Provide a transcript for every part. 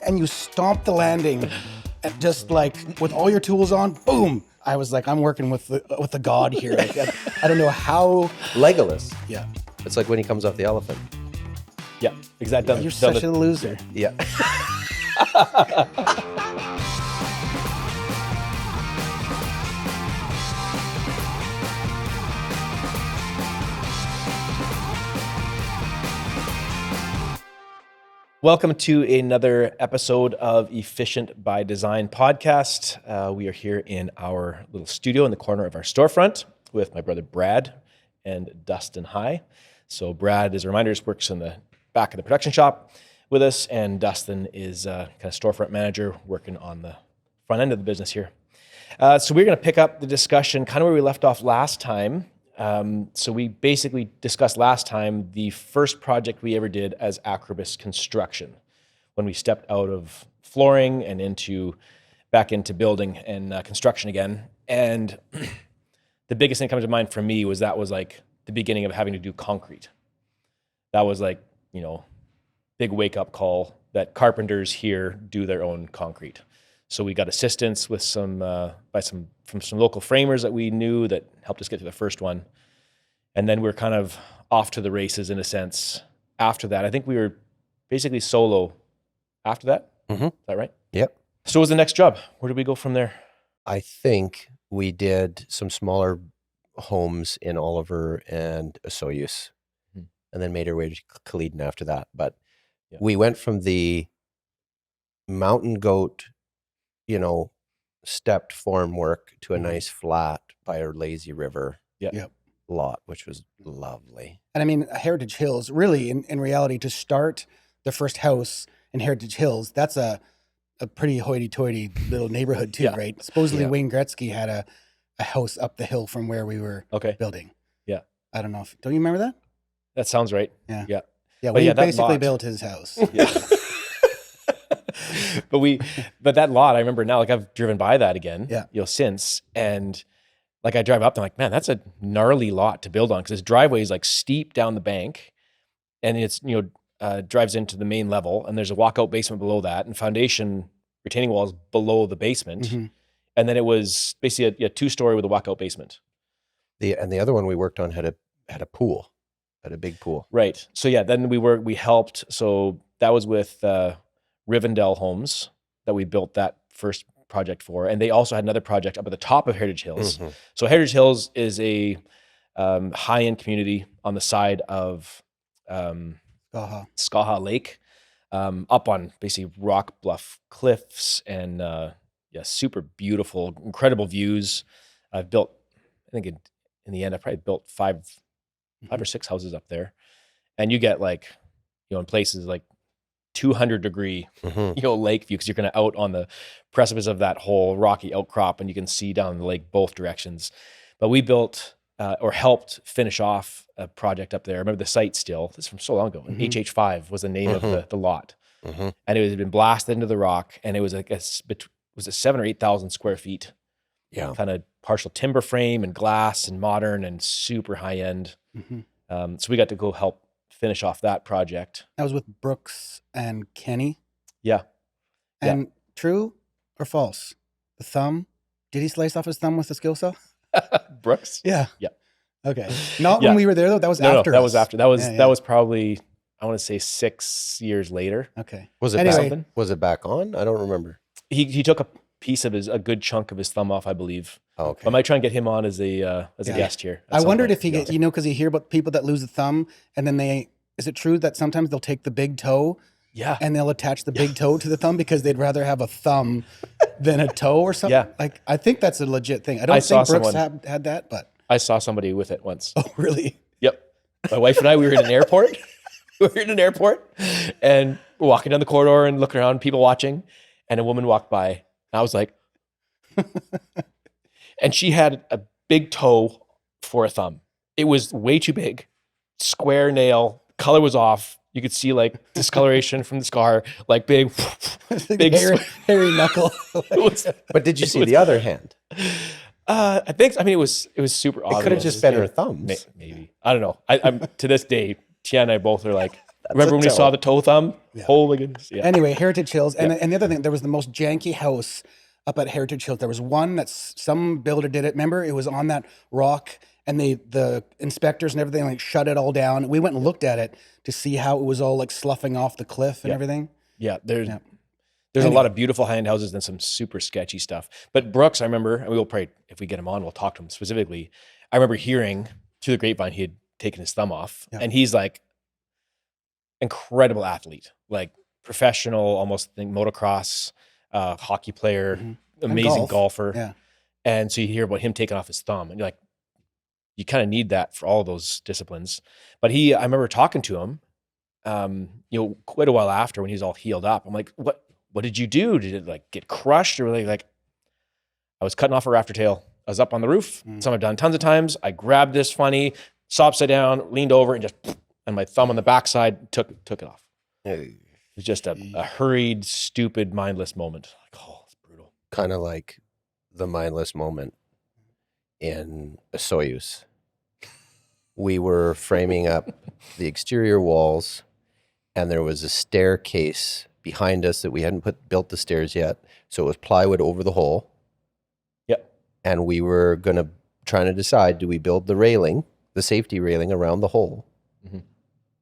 and you stomp the landing, and just like with all your tools on, boom. I was like, I'm working with the god here. Like, I don't know how. Legolas. Yeah. It's like when he comes off the elephant. Yeah, exactly. You're such a loser. Yeah. Welcome to another episode of Efficient by Design podcast. We are here in our little studio in the corner of our storefront with my brother Brad and Dustin Heigh. So Brad, as a reminder, works in the back of the production shop with us, and Dustin is kind of storefront manager working on the front end of the business here. So we're going to pick up the discussion kind of where we left off last time. So we basically discussed last time the first project we ever did as Akribis Construction, when we stepped out of flooring and back into building and construction again. And the biggest thing that comes to mind for me was that was like the beginning of having to do concrete. That was like, big wake up call that carpenters here do their own concrete. So we got assistance with from some local framers that we knew that helped us get to the first one. And then we're kind of off to the races in a sense after that. I think we were basically solo after that. Mm-hmm. Is that right? Yep. So what was the next job? Where did we go from there? I think we did some smaller homes in Oliver and Osoyoos, and then made our way to Khalidin after that. But we went from the mountain goat, stepped form work to a nice flat by our lazy river lot, which was lovely. And I mean, Heritage Hills, really, in reality, to start the first house in Heritage Hills, that's a pretty hoity-toity little neighborhood too, right? Supposedly Wayne Gretzky had a house up the hill from where we were building. Yeah. I don't know. Don't you remember that? That sounds right. Yeah. Yeah. Yeah, Wayne basically built his house. Yeah. But that lot, I remember now, like I've driven by that again, since, and like I drive up, and I'm like, man, that's a gnarly lot to build on, because this driveway is like steep down the bank, and it's, drives into the main level, and there's a walkout basement below that, and foundation retaining walls below the basement. Mm-hmm. And then it was basically a 2-story with a walkout basement. The other one we worked on had a pool, had a big pool. Right. So then we helped. So that was with Rivendell Homes that we built that first project for, and they also had another project up at the top of Heritage Hills. Mm-hmm. So Heritage Hills is a high-end community on the side of Skaha Lake, up on basically rock bluff cliffs, and super beautiful, incredible views. I've built, I think in the end, I probably built five or six houses up there, and you get like, in places like 200-degree, lake view, because you're kind of out on the precipice of that whole rocky outcrop, and you can see down the lake both directions. But we built or helped finish off a project up there. I remember the site still. This is from so long ago. Mm-hmm. HH5 was the name of the lot, and it had been blasted into the rock, and it was like was it 7,000 or 8,000 square feet? Yeah, kind of partial timber frame and glass and modern and super high end. Mm-hmm. So we got to go help finish off that project. That was with Brooks and Kenny. Yeah. And true or false? The thumb? Did he slice off his thumb with a skill saw? Brooks? Yeah. Yeah. Okay. Not when we were there though. That was after. No, that was after. That was probably, I want to say 6 years later. Okay. Was it back on? I don't remember. He took a piece of a good chunk of his thumb off, I believe. Oh, okay. I might try and get him on as a guest here. I wondered if he gets, because you hear about people that lose a thumb, and then is it true that sometimes they'll take the big toe? Yeah. And they'll attach the big toe to the thumb because they'd rather have a thumb than a toe or something? Yeah. Like, I think that's a legit thing. I don't think Brooks had that, but. I saw somebody with it once. Oh, really? Yep. My wife and I, we were in an airport. And we're walking down the corridor and looking around, people watching, and a woman walked by. And I was like, and she had a big toe for a thumb. It was way too big, square nail, color was off. You could see like discoloration from the scar, like big hairy knuckle. But did you see the other hand? I think. I mean, it was super obvious. It could have just been her thumbs. Maybe. I don't know. I'm to this day, Tia and I both are like, Remember when we saw the toe thumb? Yeah. Oh my goodness. Yeah. Anyway, Heritage Hills. And the other thing, there was the most janky house up at Heritage Hills. There was one that some builder did it. Remember, it was on that rock, and the inspectors and everything like shut it all down. We went and looked at it to see how it was all like sloughing off the cliff and everything. Yeah, there's a lot of beautiful high-end houses and some super sketchy stuff. But Brooks, I remember, and we will probably, if we get him on, we'll talk to him specifically. I remember hearing through the grapevine he had taken his thumb off, and he's like incredible athlete, like professional, almost I think motocross, hockey player, amazing golfer. Yeah. And so you hear about him taking off his thumb, and you're like, you kind of need that for all those disciplines. But I remember talking to him, quite a while after when he's all healed up. I'm like, what did you do? Did it like get crushed, or like I was cutting off a rafter tail. I was up on the roof. Something I've done tons of times. I grabbed this funny, saw upside down, leaned over, and just, and my thumb on the backside took it off. It was just a hurried, stupid, mindless moment. Like, oh, it's brutal. Kind of like the mindless moment in a Soyuz. We were framing up the exterior walls, and there was a staircase behind us that we hadn't built the stairs yet. So it was plywood over the hole. Yep. And we were trying to decide, do we build the railing, the safety railing around the hole?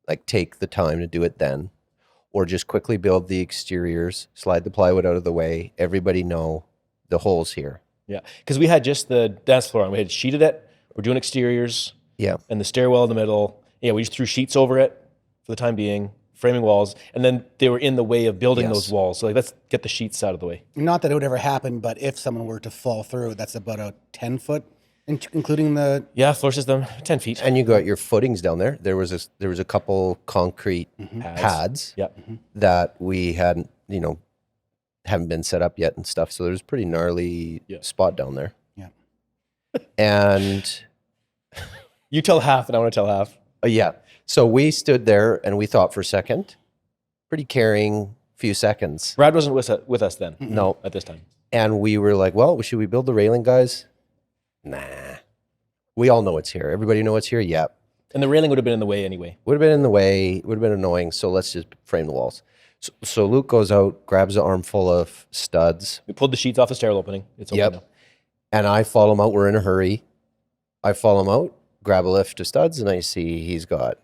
Like take the time to do it then, or just quickly build the exteriors, slide the plywood out of the way, everybody know the hole's here. Yeah, because we had just the dance floor and we had sheeted it. We're doing exteriors. Yeah. And the stairwell in the middle. Yeah, we just threw sheets over it for the time being, framing walls, and then they were in the way of building those walls. So like, let's get the sheets out of the way. Not that it would ever happen, but if someone were to fall through, that's about a 10-foot, including the floor system, 10 feet. And you got your footings down there. There was a couple concrete pads that we hadn't haven't been set up yet and stuff. So there's a pretty gnarly spot down there. Yeah. And you tell half and I want to tell half. Yeah. So we stood there and we thought for a second, pretty caring few seconds. Brad wasn't with us then. No. At this time. And we were like, well, should we build the railing, guys? Nah. We all know it's here. Everybody know it's here? Yep. And the railing would have been in the way anyway. Would have been in the way. Would have been annoying. So let's just frame the walls. So Luke goes out, grabs an armful of studs. We pulled the sheets off the stairwell opening. It's open now. And I follow him out. We're in a hurry. I follow him out, grab a lift of studs, and I see he's got,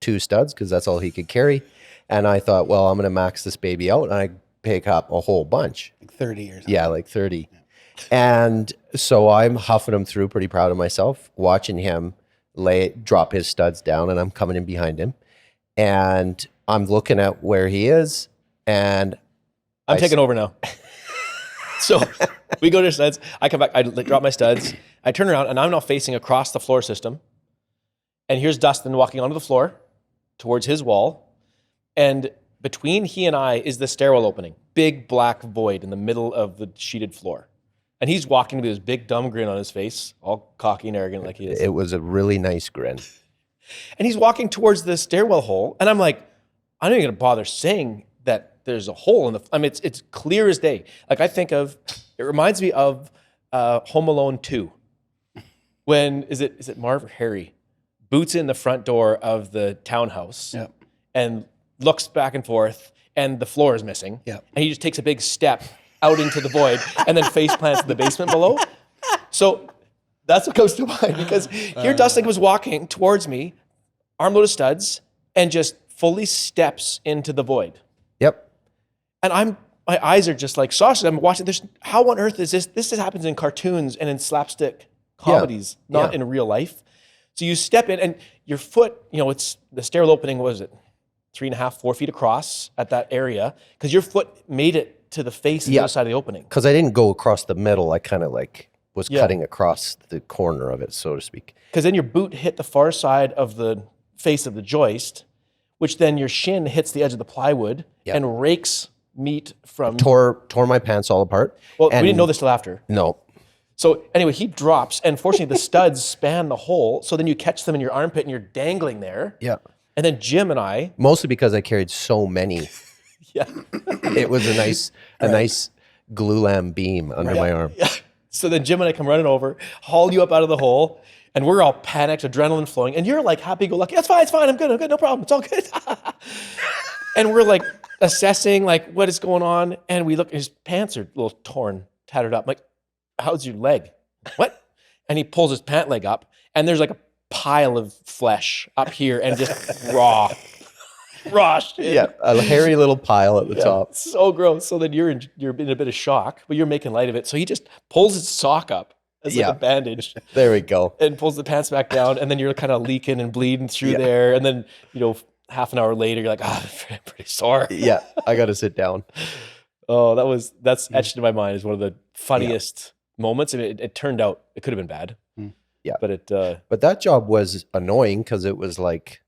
2 studs because that's all he could carry. And I thought, well, I'm going to max this baby out. And I pick up a whole bunch. Like 30 or something. Yeah, like 30. Yeah. And so I'm huffing him through, pretty proud of myself, watching him drop his studs down, and I'm coming in behind him. And I'm looking at where he is, and I'm taking over now. So we go to studs. I come back. I drop my studs. I turn around, and I'm now facing across the floor system. And here's Dustin walking onto the floor towards his wall. And between he and I is the stairwell opening. Big black void in the middle of the sheeted floor. And he's walking with this big dumb grin on his face, all cocky and arrogant like he is. It was a really nice grin. And he's walking towards the stairwell hole. And I'm like, I'm not even going to bother saying that there's a hole in the... I mean, it's clear as day. Like I think of... It reminds me of Home Alone 2. When... Is it Marv or Harry? Boots in the front door of the townhouse. Yep. And looks back and forth. And the floor is missing. Yep. And he just takes a big step out into the void and then face plants in the basement below. So that's what comes to mind, because here Dustin was walking towards me, armload of studs, and just fully steps into the void. Yep. And my eyes are just like sausage. I'm watching this. How on earth is this? This just happens in cartoons and in slapstick comedies, not in real life. So you step in and your foot, it's the stairwell opening, what was it? 3.5, 4 feet across at that area, because your foot made it to the face of the other side of the opening. Because I didn't go across the middle. I kind of was cutting across the corner of it, so to speak. Because then your boot hit the far side of the face of the joist, which then your shin hits the edge of the plywood and rakes meat from... Tore my pants all apart. Well, we didn't know this till after. No. So anyway, he drops, and fortunately the studs span the hole, so then you catch them in your armpit and you're dangling there. Yeah. And then Jim and I... Mostly because I carried so many... Yeah. It was a nice glue lamb beam under my arm. Yeah. So then Jim and I come running over, haul you up out of the hole, And we're all panicked, adrenaline flowing. And you're like happy-go-lucky. It's fine. I'm good. No problem. It's all good. And we're like assessing like what is going on. And we look, his pants are a little torn, tattered up. I'm like, how's your leg? What? And he pulls his pant leg up and there's like a pile of flesh up here and just raw shit. Yeah, a hairy little pile at the top. So gross. So then you're in a bit of shock, but you're making light of it. So he just pulls his sock up as like a bandage. There we go. And pulls the pants back down, and then you're kind of leaking and bleeding through there. And then, half an hour later, you're like, I'm pretty sore. Yeah, I got to sit down. Oh, that's etched in my mind as one of the funniest moments. I mean, it turned out it could have been bad. Yeah, but that job was annoying because it was like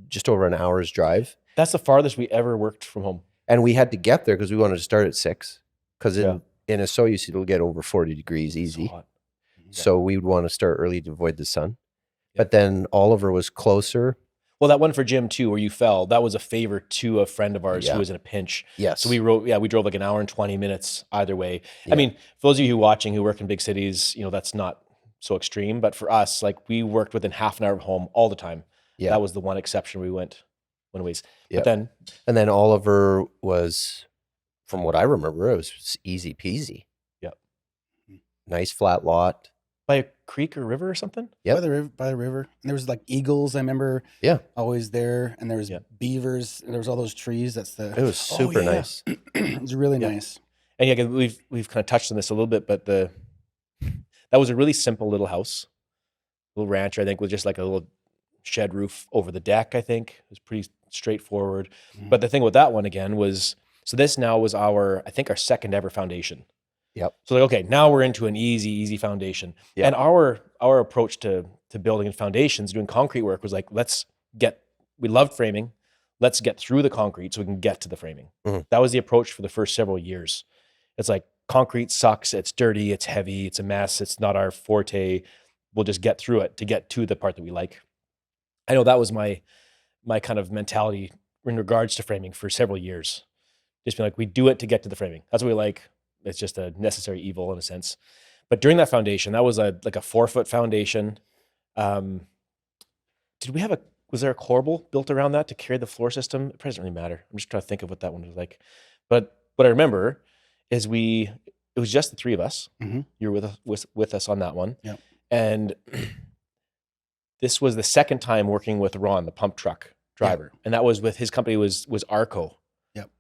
just over an hour's drive. That's the farthest we ever worked from home, and we had to get there because we wanted to start at 6. Because in a Soyuz it'll get over 40 degrees easy, so we would want to start early to avoid the sun. But then Oliver was closer. Well, that one for Jim too, where you fell, that was a favor to a friend of ours who was in a pinch. Yes. So we drove like an hour and 20 minutes either way. Yeah. I mean, for those of you who work in big cities, that's not so extreme. But for us, like we worked within half an hour of home all the time. Yeah. That was the one exception we went one ways. But then. And then Oliver was, from what I remember, it was easy peasy. Yep. Nice flat lot. By a creek or river or something? Yeah. By the river. And there was like eagles, I remember. Yeah. Always there. And there was beavers. And there was all those trees. It was super nice. It was really nice. And we've kind of touched on this a little bit, but that was a really simple little house. Little ranch, I think, with just like a little shed roof over the deck, I think. It was pretty straightforward. Mm-hmm. But the thing with that one again was, so this now was our second ever foundation. Yep. So like, okay, now we're into an easy foundation. Yep. And our approach to building and foundations, doing concrete work was like, we loved framing. Let's get through the concrete so we can get to the framing. Mm-hmm. That was the approach for the first several years. It's like, concrete sucks. It's dirty. It's heavy. It's a mess. It's not our forte. We'll just get through it to get to the part that we like. I know that was my kind of mentality in regards to framing for several years. Just being like, we do it to get to the framing. That's what we like. It's just a necessary evil in a sense. But during that foundation, that was like a 4-foot foundation. Was there a corbel built around that to carry the floor system? It doesn't really matter. I'm just trying to think of what that one was like. But what I remember is it was just the 3 of us. Mm-hmm. You were with us on that one. Yep. And this was the second time working with Ron, the pump truck driver. Yep. And that was with his company was Arco. Yep.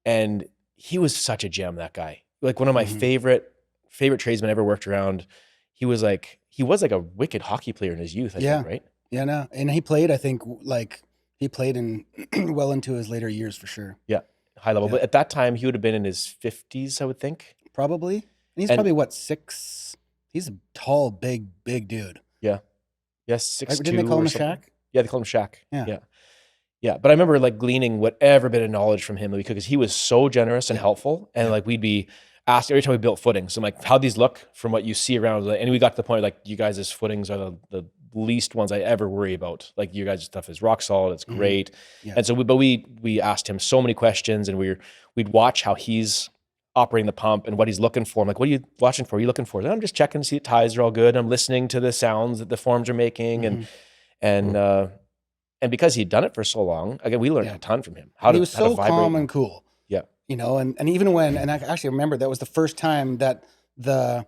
And he was such a gem, that guy. Like one of my favorite tradesmen I ever worked around. He was like a wicked hockey player in his youth, I think, right? Yeah, no. And he played, I think, in well into his later years for sure. Yeah. High level. Yeah. But at that time, he would have been in his 50s, I would think. Probably. And he's probably 6? He's a tall, big dude. Yeah. Yes, 6'2". Didn't they call him Shaq? Yeah, they called him Shaq. Yeah. But I remember like gleaning whatever bit of knowledge from him that we could, because he was so generous and helpful. And like we'd be asked every time we built footings. So I'm like, how'd these look from what you see around? And we got to the point like, you guys' footings are the least ones I ever worry about. Like you guys' stuff is rock solid. It's great. Yeah. And so we asked him so many questions, and we'd watch how he's operating the pump and what he's looking for. I'm like, what are you watching for? What are you looking for? And I'm just checking to see the ties are all good. I'm listening to the sounds that the forms are making. And because he'd done it for so long, again, we learned a ton from him. He was so calm and cool. Yeah. And even when, and I actually remember that was the first time that the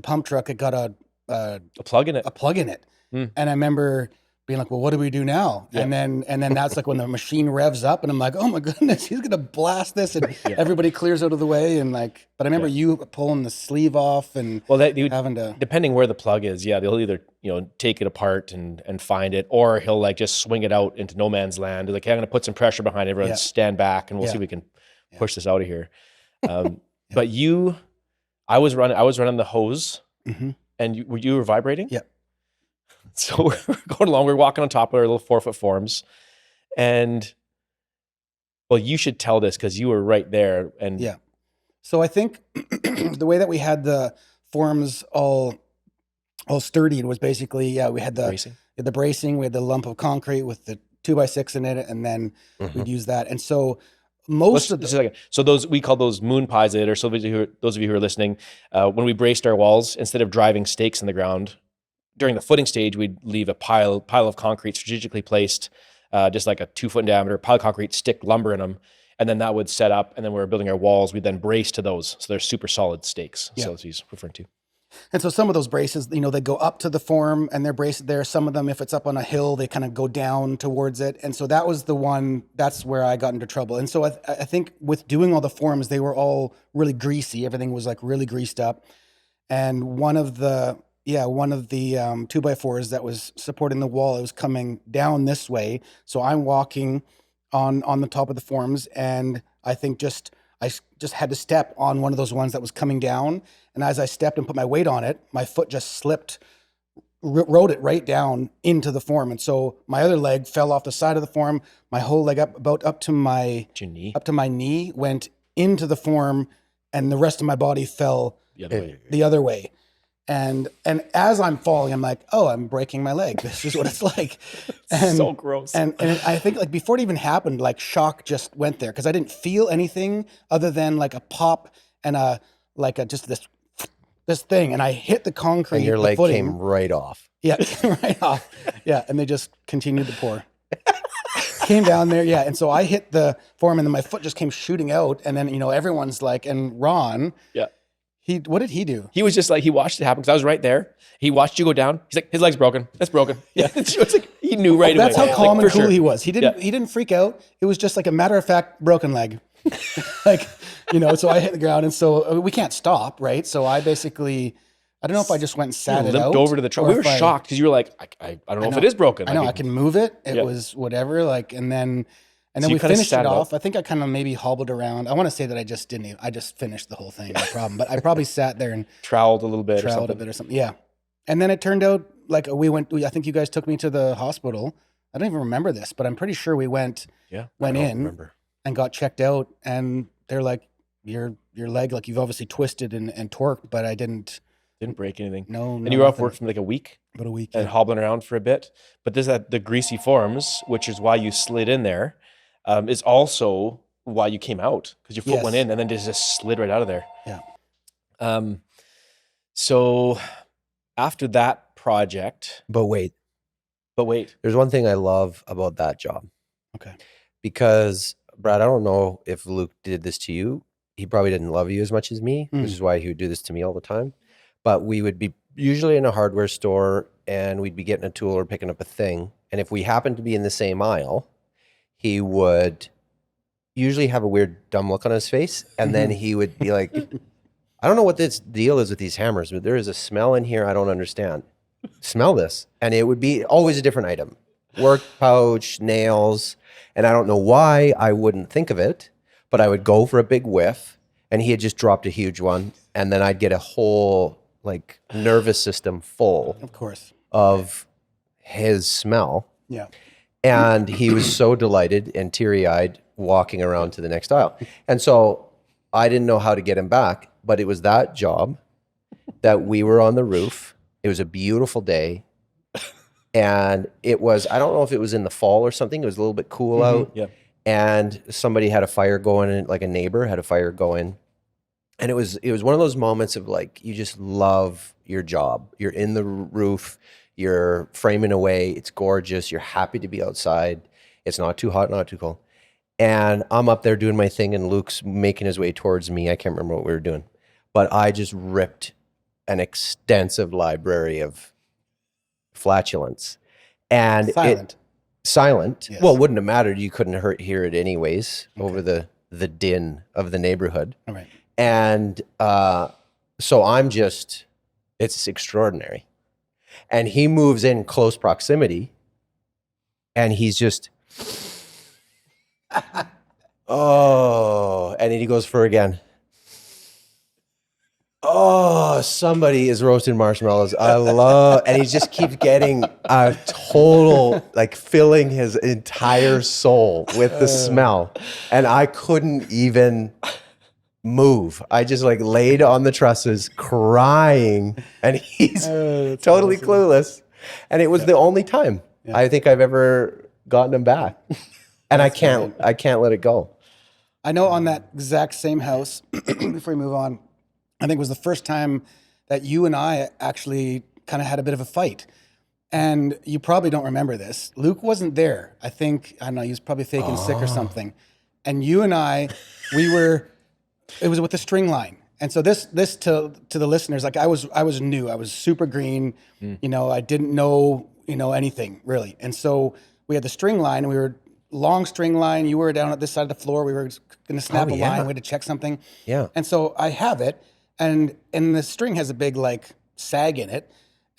pump truck had got a plug in it. And I remember being like, well, what do we do now? Yeah. And then that's like when the machine revs up, and I'm like, oh my goodness, he's gonna blast this, and everybody clears out of the way, and like. But I remember you pulling the sleeve off, and having to, depending where the plug is, they'll either take it apart and find it, or he'll like just swing it out into no man's land. Like, hey, I'm gonna put some pressure behind everyone, stand back, and we'll see if we can push this out of here. But I was running the hose, and you were vibrating. Yeah. So we're going along. We're walking on top of our little 4-foot forms, and well, you should tell this because you were right there. And so I think the way that we had the forms all sturdy was basically we had the bracing, we had the lump of concrete with the 2x6 in it, and then we'd use that. And so so those, we call those moon pies later. So those of you who are listening, when we braced our walls, instead of driving stakes in the ground, during the footing stage, we'd leave a pile of concrete strategically placed, just like a 2 foot in diameter pile of concrete, stick lumber in them. And then that would set up, and then we were building our walls. We'd then brace to those. So they're super solid stakes. So that's what he's referring to. And so some of those braces, you know, they go up to the form and they're braced there. Some of them, if it's up on a hill, they kind of go down towards it. And so that was the one, that's where I got into trouble. And so I think with doing all the forms, they were all really greasy. Everything was like really greased up. And one of the 2x4s that was supporting the wall, it was coming down this way. So I'm walking on the top of the forms, and I think I just had to step on one of those ones that was coming down. And as I stepped and put my weight on it, my foot just slipped, rode it right down into the form. And so my other leg fell off the side of the form. My whole leg up to my knee went into the form, and the rest of my body fell the other way. And as I'm falling, I'm like, oh, I'm breaking my leg. This is what it's like. And, so gross. And I think like before it even happened, like shock just went there, because I didn't feel anything other than like a pop and just this thing. And I hit the concrete. And your leg came right off. Yeah, right off. Yeah, and they just continued to pour. Came down there, yeah. And so I hit the form, and then my foot just came shooting out. And then, you know, everyone's like, and Ron, what did he do? He was just like, he watched it happen because I was right there. He watched you go down. He's like, his leg's broken. That's broken. Yeah. It's like, he knew right away. That's how calm and cool he was. He didn't freak out. It was just like a matter of fact, broken leg. Like, you know, so I hit the ground, and so we can't stop, right? So I basically, I don't know if I just went and sat it out. Limped over to the truck. We were shocked because you were like, I don't know if it is broken. I know, I can move it. It was whatever. Like, and then we finished it off. I think I kind of maybe hobbled around. I want to say that I just finished the whole thing, no problem. But I probably sat there and troweled a little bit or something. Yeah. And then it turned out like I think you guys took me to the hospital. I don't even remember this, but I'm pretty sure we went in and got checked out, and they're like, your leg, like you've obviously twisted and torqued, but I didn't break anything. No. And you were off work for like a week? About a week. And hobbling around for a bit. But the greasy forms, which is why you slid in there, is also why you came out, because your foot went in and then just slid right out of there. Yeah. So after that project. But wait. There's one thing I love about that job. Okay. Because, Brad, I don't know if Luke did this to you. He probably didn't love you as much as me, which is why he would do this to me all the time. But we would be usually in a hardware store, and we'd be getting a tool or picking up a thing. And if we happened to be in the same aisle, he would usually have a weird dumb look on his face. And then he would be like, I don't know what this deal is with these hammers, but there is a smell in here I don't understand. Smell this. And it would be always a different item. Work pouch, nails. And I don't know why I wouldn't think of it, but I would go for a big whiff, and he had just dropped a huge one. And then I'd get a whole like nervous system full, of course, of his smell. Yeah. And he was so delighted and teary-eyed walking around to the next aisle. And so I didn't know how to get him back, but it was that job that we were on the roof. It was a beautiful day. And it was, I don't know if it was in the fall or something. It was a little bit cool out. Yeah. And somebody had a fire going, like a neighbor had a fire going. And it was one of those moments of like, you just love your job. You're in the roof, you're framing away. It's gorgeous. You're happy to be outside. It's not too hot, not too cold. And I'm up there doing my thing, and Luke's making his way towards me. I can't remember what we were doing, but I just ripped an extensive library of flatulence. And silent. Yes. Well, it wouldn't have mattered. You couldn't hear it anyways over the din of the neighborhood. All right. And so it's extraordinary. And he moves in close proximity, and he's just, and then he goes for again. Oh, somebody is roasting marshmallows. And he just keeps getting a total, like filling his entire soul with the smell. And I couldn't even move. I just like laid on the trusses crying, and he's totally clueless. And it was the only time I think I've ever gotten him back. And I can't let it go. I know on that exact same house, before we move on, I think it was the first time that you and I actually kind of had a bit of a fight. And you probably don't remember this. Luke wasn't there. I don't know, he was probably faking sick or something. And you and I, it was with the string line. And so this to the listeners, like I was new. I was super green. I didn't know, anything really. And so we had the string line, and we were long string line. You were down at this side of the floor. We were going to snap a line. We had to check something. Yeah. And so I have it, and the string has a big like sag in it.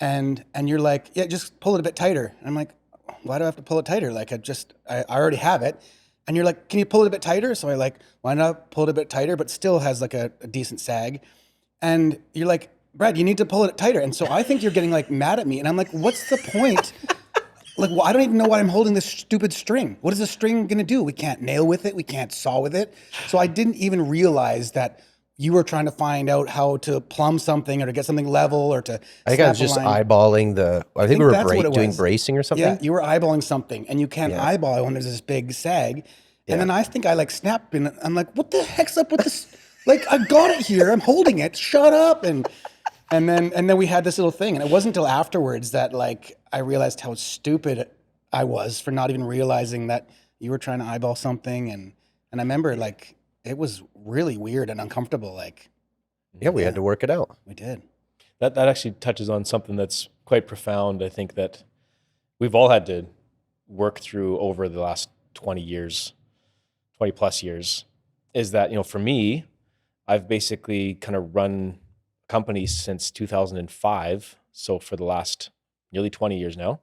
And you're like, yeah, just pull it a bit tighter. And I'm like, why do I have to pull it tighter? Like I already have it. And you're like, can you pull it a bit tighter? So I like, why not pull it a bit tighter, but still has like a decent sag. And you're like, Brad, you need to pull it tighter. And so I think you're getting like mad at me. And I'm like, what's the point? Like, well, I don't even know why I'm holding this stupid string. What is the string going to do? We can't nail with it. We can't saw with it. So I didn't even realize that you were trying to find out how to plumb something or to get something level or to. I think I was just eyeballing I think we were doing bracing or something. Yeah, you were eyeballing something, and you can't eyeball it when there's this big sag. And then I think I like snapped, and I'm like, what the heck's up with this? Like, I got it here. I'm holding it. Shut up. And then we had this little thing. And it wasn't until afterwards that like I realized how stupid I was for not even realizing that you were trying to eyeball something. And I remember like, it was really weird and uncomfortable. Like, we had to work it out. We did. That actually touches on something that's quite profound. I think that we've all had to work through over the last 20 plus years, is that, for me, I've basically kind of run companies since 2005. So for the last nearly 20 years now.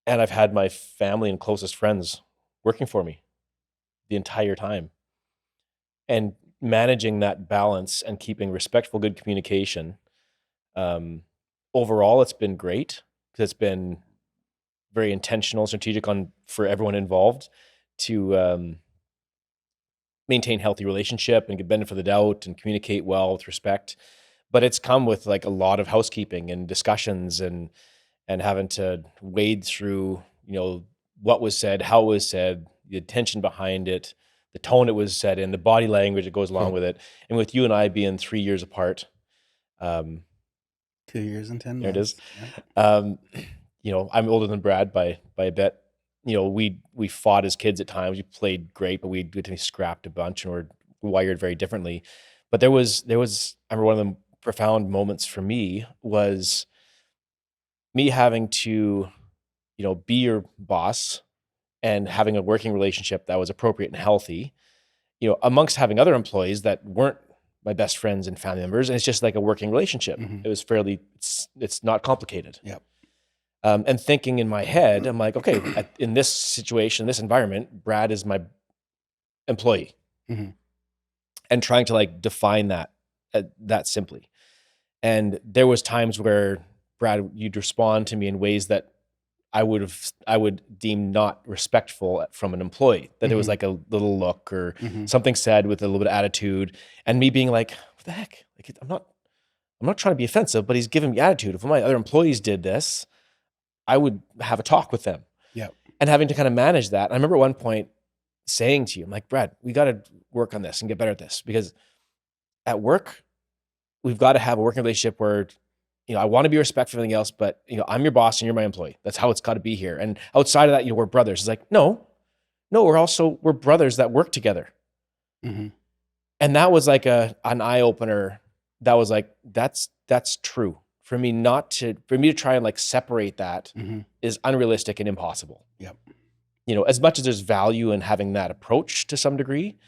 And I've had my family and closest friends working for me the entire time. And managing that balance and keeping respectful, good communication. Overall, it's been great because it's been very intentional, strategic for everyone involved to maintain healthy relationship and give benefit of the doubt and communicate well with respect. But it's come with like a lot of housekeeping and discussions and having to wade through, what was said, how it was said, the intention behind it, the tone it was said in, the body language that goes along with it. And with you and I being 3 years apart, 2 years and 10 months. There it is. Yeah. I'm older than Brad by a bit. We fought as kids at times. We played great, but we scrapped a bunch and were wired very differently. But there was, I remember one of the profound moments for me was me having to, be your boss and having a working relationship that was appropriate and healthy, amongst having other employees that weren't my best friends and family members. And it's just like a working relationship. Mm-hmm. It was it's not complicated. Yep. And thinking in my head, I'm like, okay, in this situation, this environment, Brad is my employee. Mm-hmm. And trying to like define that simply. And there was times where Brad, you'd respond to me in ways that I would deem not respectful from an employee, that there was like a little look or something said with a little bit of attitude, and me being like, what the heck? Like, I'm not trying to be offensive, but he's giving me attitude. If my other employees did this, I would have a talk with them. Yeah. And having to kind of manage that. I remember at one point saying to you, I'm like, Brad, we got to work on this and get better at this, because at work, we've got to have a working relationship where, I want to be respectful of everything else, but I'm your boss and you're my employee. That's how it's got to be here. And outside of that, we're brothers. It's like, no, we're brothers that work together. Mm-hmm. And that was like an eye opener. That was like, that's true. For me to try and like separate that is unrealistic and impossible. Yep. As much as there's value in having that approach to some degree,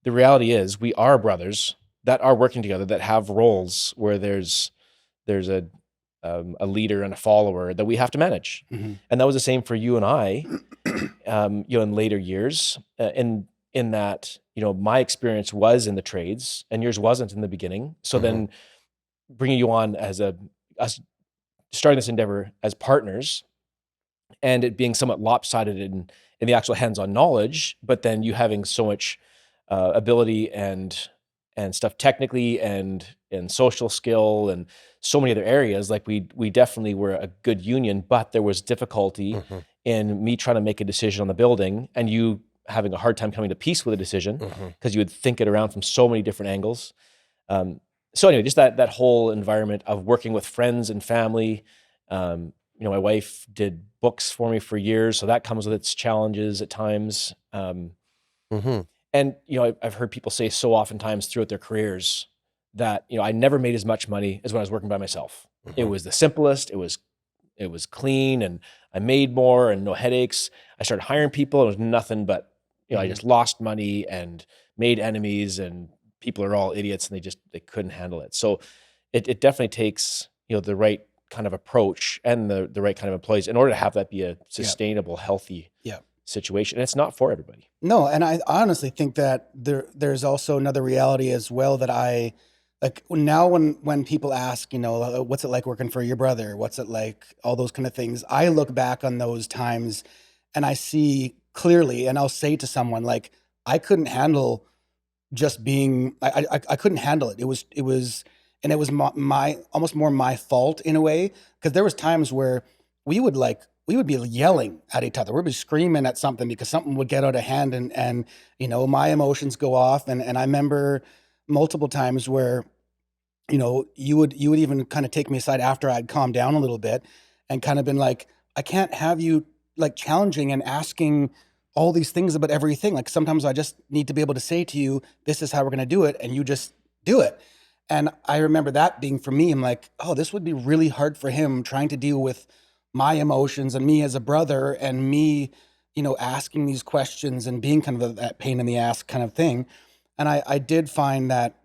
the reality is we are brothers that are working together, that have roles where there's a leader and a follower that we have to manage. Mm-hmm. And that was the same for you and I, in later years, in that, my experience was in the trades and yours wasn't in the beginning. So then bringing you on as us starting this endeavor as partners, and it being somewhat lopsided in the actual hands-on knowledge, but then you having so much ability and stuff technically and social skill and so many other areas, like we definitely were a good union, but there was difficulty in me trying to make a decision on the building and you having a hard time coming to peace with a decision because you would think it around from so many different angles. So anyway, just that whole environment of working with friends and family. My wife did books for me for years, so that comes with its challenges at times. Mm-hmm. And I've heard people say so oftentimes throughout their careers that I never made as much money as when I was working by myself. Mm-hmm. It was the simplest. It was clean, and I made more and no headaches. I started hiring people. It was nothing but I just lost money and made enemies, and people are all idiots, and they couldn't handle it. So it definitely takes the right kind of approach and the right kind of employees in order to have that be a sustainable, healthy situation. And it's not for everybody. No, and I honestly think that there's also another reality as well that I like now when people ask, what's it like working for your brother? What's it like? All those kind of things. I look back on those times and I see clearly, and I'll say to someone like, I couldn't handle just being, I couldn't handle it. It was my almost more my fault in a way, because there was times where we would be yelling at each other. We'd be screaming at something because something would get out of hand, and my emotions go off. And I remember multiple times where, you would even kind of take me aside after I'd calmed down a little bit and kind of been like, I can't have you like challenging and asking all these things about everything. Like sometimes I just need to be able to say to you, this is how we're going to do it. And you just do it. And I remember that being for me, I'm like, oh, this would be really hard for him trying to deal with my emotions and me as a brother and me, asking these questions and being kind of that pain in the ass kind of thing. And I did find that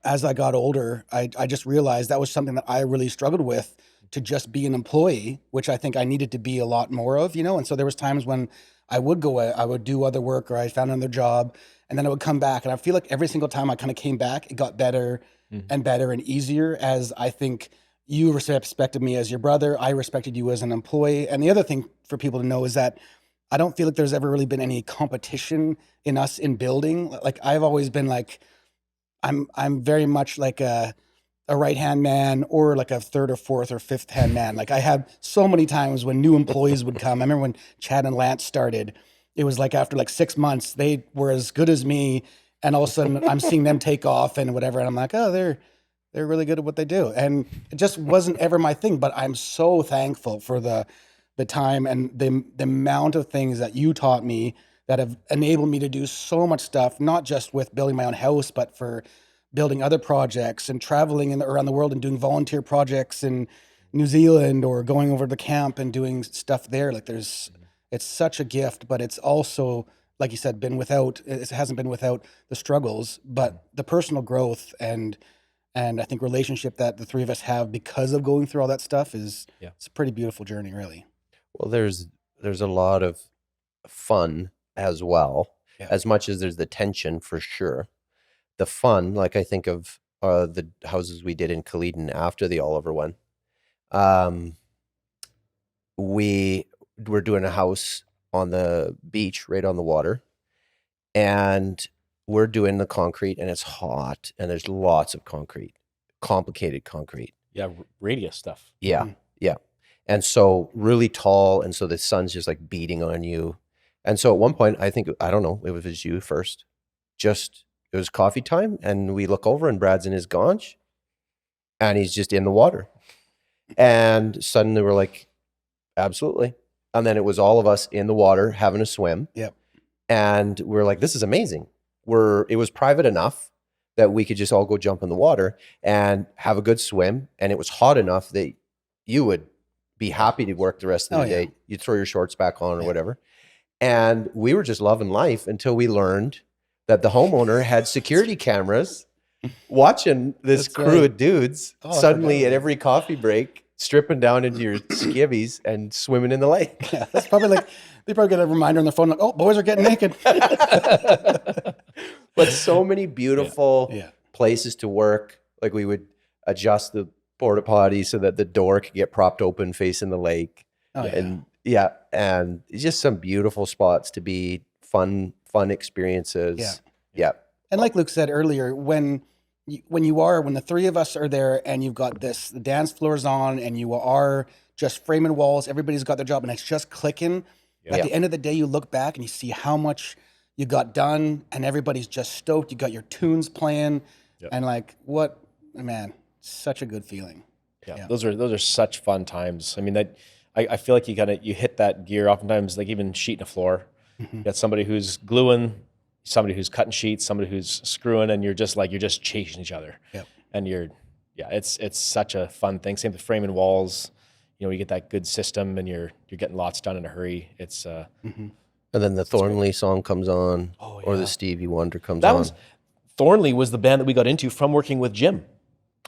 as I got older, I just realized that was something that I really struggled with, to just be an employee, which I think I needed to be a lot more of, And so there was times when I would go away, I would do other work, or I found another job, and then I would come back. And I feel like every single time I kind of came back, it got better and better and easier, as I think you respected me as your brother. I respected you as an employee. And the other thing for people to know is that I don't feel like there's ever really been any competition in us in building. Like I've always been like, I'm very much like a right-hand man, or like a third or fourth or fifth-hand man. Like I had so many times when new employees would come. I remember when Chad and Lance started, it was like after like 6 months, they were as good as me. And all of a sudden I'm seeing them take off and whatever. And I'm like, oh, they're really good at what they do. And it just wasn't ever my thing, but I'm so thankful for the time and the amount of things that you taught me that have enabled me to do so much stuff, not just with building my own house, but for building other projects and traveling around the world and doing volunteer projects in New Zealand, or going over to camp and doing stuff there. Like it's such a gift, but it's also, like you said, it hasn't been without the struggles, but the personal growth and I think relationship that the three of us have because of going through all that stuff it's a pretty beautiful journey, really. Well, there's a lot of fun as well, as much as there's the tension for sure. The fun, like I think of the houses we did in Culleton after the Oliver one. We were doing a house on the beach, right on the water, and we're doing the concrete, and it's hot, and there's lots of concrete, complicated concrete. Yeah, radius stuff. Yeah, yeah. And so really tall, and so the sun's just like beating on you. And so at one point, I don't know, it was you first, it was coffee time, and we look over and Brad's in his gaunch and he's just in the water. And suddenly we're like, absolutely. And then it was all of us in the water having a swim. Yep. And we're like, this is amazing. It was private enough that we could just all go jump in the water and have a good swim. And it was hot enough that you would be happy to work the rest of the day. You'd throw your shorts back on or whatever. And we were just loving life until we learned that the homeowner had security cameras watching this crew of dudes suddenly at every coffee break stripping down into your skivvies and swimming in the lake. Yeah, that's probably like, they probably get a reminder on their phone like, oh, boys are getting naked. But so many beautiful places to work. Like we would adjust the porta potty so that the door could get propped open facing the lake. And it's just some beautiful spots to be, fun experiences. Yeah. And like Luke said earlier, when the three of us are there and you've got the dance floor's on and you are just framing walls, everybody's got their job and it's just clicking. At the end of the day, you look back and you see how much you got done and everybody's just stoked. You got your tunes playing And like, what, man, such a good feeling. Yeah. Those are such fun times. I mean, that I feel like you hit that gear oftentimes, like even sheeting a floor. You got somebody who's gluing, somebody who's cutting sheets, somebody who's screwing, and you're just chasing each other. Yep. And it's such a fun thing. Same with framing walls. You know, you get that good system, and you're getting lots done in a hurry. It's and then the Thornley song comes on, or the Stevie Wonder comes on. Thornley was the band that we got into from working with Jim.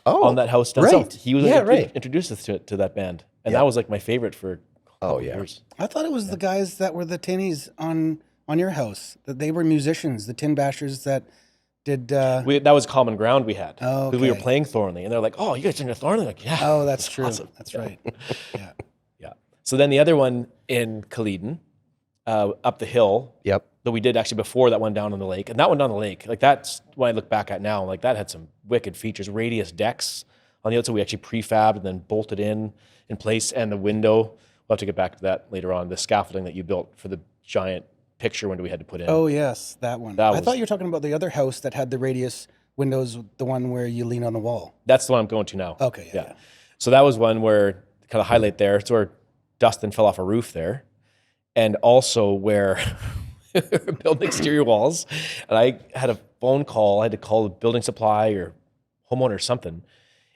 On that house down south. He was introduced us to that band, and that was like my favorite for years. I thought it was the guys that were the tinnies on your house, that they were musicians, the Tin Bashers that did. That was common ground we had. Oh, okay. We were playing Thornley, and they're like, "Oh, you guys into Thornley?" Like, yeah. Oh, that's true. Awesome. That's right. Yeah. Yeah. So then the other one in Culloden, up the hill. Yep. That we did actually before that one down on the lake, and that one down the lake, like that's when I look back at now, like that had some wicked features. Radius decks on the outside, we actually prefabbed and then bolted in place, and the window. We'll have to get back to that later on. The scaffolding that you built for the giant picture window we had to put in. Oh yes, that one. I thought you were talking about the other house that had the radius windows, the one where you lean on the wall. That's the one I'm going to now. Okay. Yeah. So that was one where kind of highlight there. It's where Dustin fell off a roof there, and also where. Building exterior walls, and I had a phone call. I had to call the building supply or homeowner or something,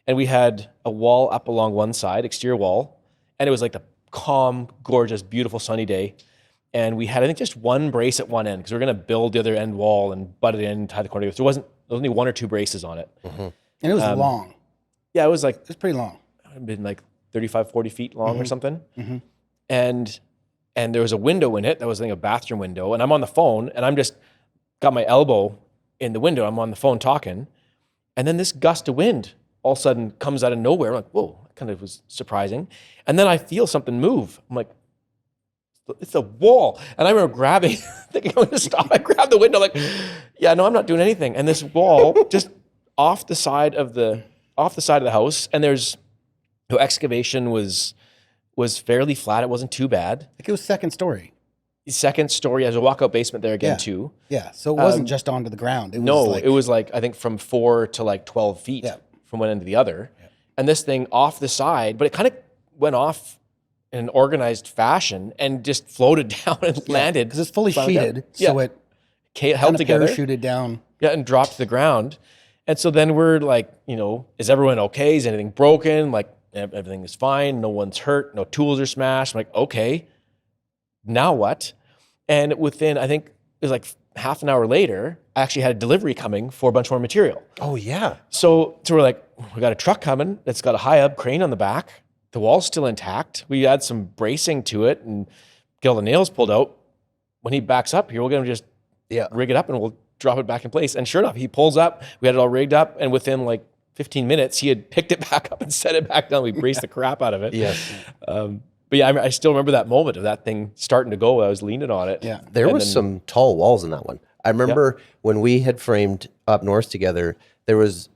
and we had a wall up along one side, exterior wall, and it was like the calm, gorgeous, beautiful sunny day, and we had I think just one brace at one end because we were going to build the other end wall and butt it in, tie the corner. There was only one or two braces on it, and it was long. Yeah, it was pretty long. It had been like 35, 40 feet long or something, and there was a window in it that was like a bathroom window. And I'm on the phone and I'm just got my elbow in the window. I'm on the phone talking. And then this gust of wind all of a sudden comes out of nowhere. I'm like, whoa, that kind of was surprising. And then I feel something move. I'm like, it's a wall. And I remember grabbing, thinking I'm going to stop. I grabbed the window like, yeah, no, I'm not doing anything. And this wall just off the side of the house. And there's no excavation was fairly flat. It wasn't too bad. Like it was second story. Second story. There's a walkout basement there again too. Yeah. So it wasn't just onto the ground. It was it was like I think from 4 to like 12 feet from one end to the other. Yeah. And this thing off the side, but it kind of went off in an organized fashion and just floated down and landed. Because it's fully sheeted. So it held together. Parachuted down. Yeah, and dropped to the ground. And so then we're like, is everyone okay? Is anything broken? Like, everything is fine. No one's hurt. No tools are smashed. I'm like, okay, now what? And within, I think it was like half an hour later, I actually had a delivery coming for a bunch more material. Oh, yeah. So we're like, we got a truck coming that's got a high up crane on the back. The wall's still intact. We add some bracing to it and get all the nails pulled out. When he backs up here, we're going to just rig it up and we'll drop it back in place. And sure enough, he pulls up. We had it all rigged up. And within like 15 minutes, he had picked it back up and set it back down. We braced the crap out of it. Yes. But yeah, I still remember that moment of that thing starting to go. I was leaning on it. Yeah. There was some tall walls in that one. I remember when we had framed up north together, there was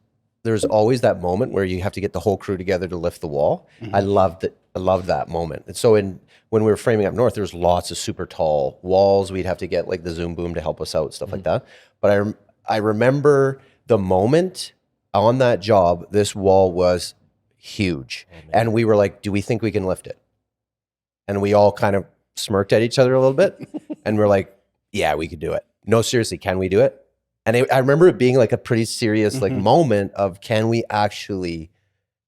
always that moment where you have to get the whole crew together to lift the wall. I loved it. I loved that moment. And so when we were framing up north, there was lots of super tall walls. We'd have to get like the Zoom boom to help us out, stuff like that. But I remember the moment on that job, this wall was huge. And we were like, do we think we can lift it? And we all kind of smirked at each other a little bit. And we're like, yeah, we could do it. No, seriously, can we do it? And I remember it being like a pretty serious like moment of, can we actually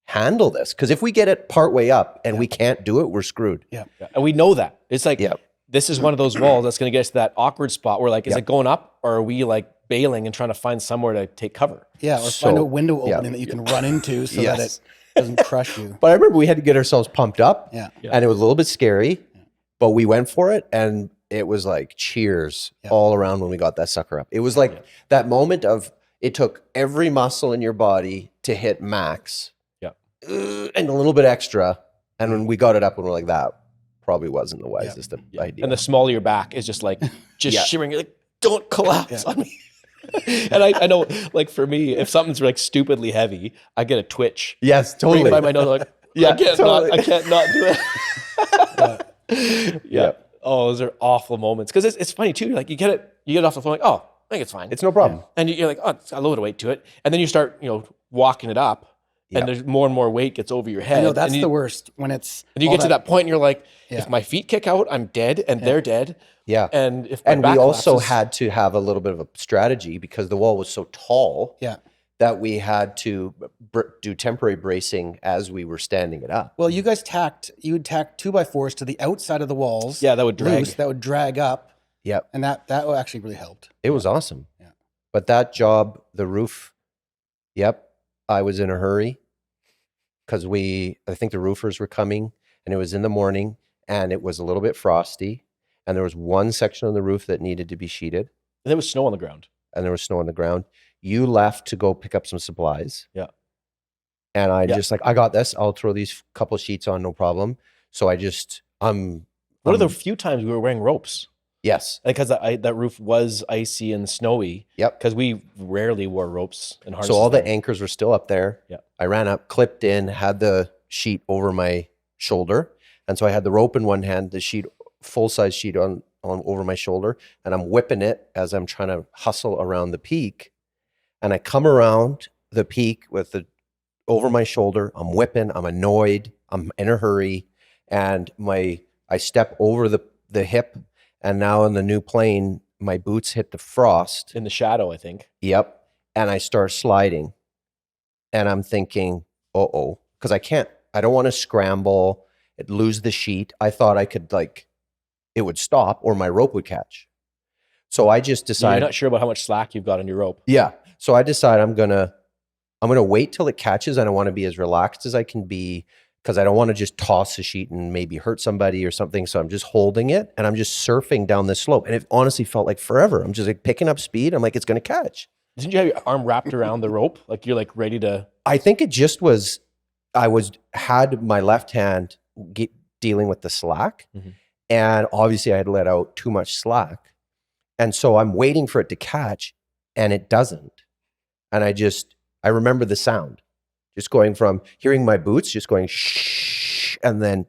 handle this? Because if we get it partway up and we can't do it, we're screwed. Yeah. And we know that. It's like, this is one of those walls that's going to get us to that awkward spot where like, is it going up or are we like bailing and trying to find somewhere to take cover? Yeah, or find a window opening that you can run into so that it doesn't crush you. But I remember we had to get ourselves pumped up and it was a little bit scary, but we went for it and it was like cheers all around when we got that sucker up. It was like that moment of it took every muscle in your body to hit max and a little bit extra. And when we got it up and we're like, that probably wasn't the wisest idea. And the small of your back is just like, shivering. You're like, don't collapse on me. And I know, like for me, if something's like stupidly heavy, I get a twitch. Yes, totally. Right by my nose, like, I can't not do it. Oh, those are awful moments. Because it's funny too. Like you get off the phone, like, oh, I think it's fine. It's no problem. And you're like, oh, it's got a little bit of weight to it. And then you start, walking it up and there's more and more weight gets over your head. I know that's the worst when it's. And you get to that point and you're like, Yeah. if my feet kick out, I'm dead and they're dead. Yeah. And if my And back we also collapses- had to have a little bit of a strategy because the wall was so tall Yeah. that we had to do temporary bracing as we were standing it up. Well, you guys you would tack 2x4s to the outside of the walls. Yeah, that would drag. Loose, that would drag up. Yep. And that actually really helped. It was awesome. Yeah. But that job, the roof, I was in a hurry because I think the roofers were coming and it was in the morning and it was a little bit frosty and there was one section on the roof that needed to be sheeted And there was snow on the ground. and there was snow on the ground. You left to go pick up some supplies. Yeah. And I just I got this. I'll throw these couple sheets on, no problem. So I just, One of the few times we were wearing ropes. yes. Because that roof was icy and snowy. Yep. Because we rarely wore ropes and harnesses. So all the then. anchors were still up there. Yeah. I ran up, clipped in, had the sheet over my shoulder. And so I had the rope in one hand, the sheet, full-size sheet on over my shoulder. And I'm whipping it as I'm trying to hustle around the peak. And I come around the peak with the over my shoulder. I'm whipping. I'm annoyed. I'm in a hurry. And I step over the hip. And now in the new plane, my boots hit the frost. In the shadow, I think. Yep. And I start sliding. And I'm thinking, uh-oh. Because I don't want to scramble, lose the sheet. I thought I could it would stop or my rope would catch. So I just decided. You're not sure about how much slack you've got on your rope. Yeah. So I decide I'm gonna wait till it catches. And I want to be as relaxed as I can be because I don't want to just toss the sheet and maybe hurt somebody or something. So I'm just holding it and I'm just surfing down this slope. And it honestly felt like forever. I'm just picking up speed. I'm like, it's gonna catch. Didn't you have your arm wrapped around the rope? Like you're ready to. I think it just was. Had my left hand dealing with the slack, and obviously I had let out too much slack, and so I'm waiting for it to catch, and it doesn't. And I remember the sound, just going from hearing my boots just going shh, and then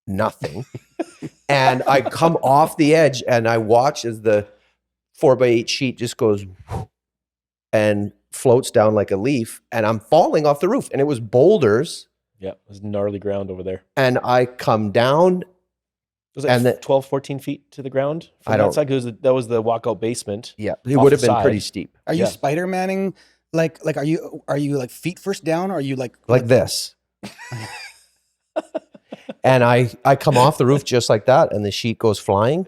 nothing, and I come off the edge, and I watch as the 4x8 sheet just goes and floats down like a leaf, and I'm falling off the roof, and it was boulders. Yeah, it was gnarly ground over there. And I come down. It was 12, 14 feet to the ground from I don't- that side, because that was the walkout basement. Yeah, it Off would have the been side. pretty steep. Are you Spider-Manning? Like are you feet first down? Or are you like This. And I come off the roof just like that, and the sheet goes flying,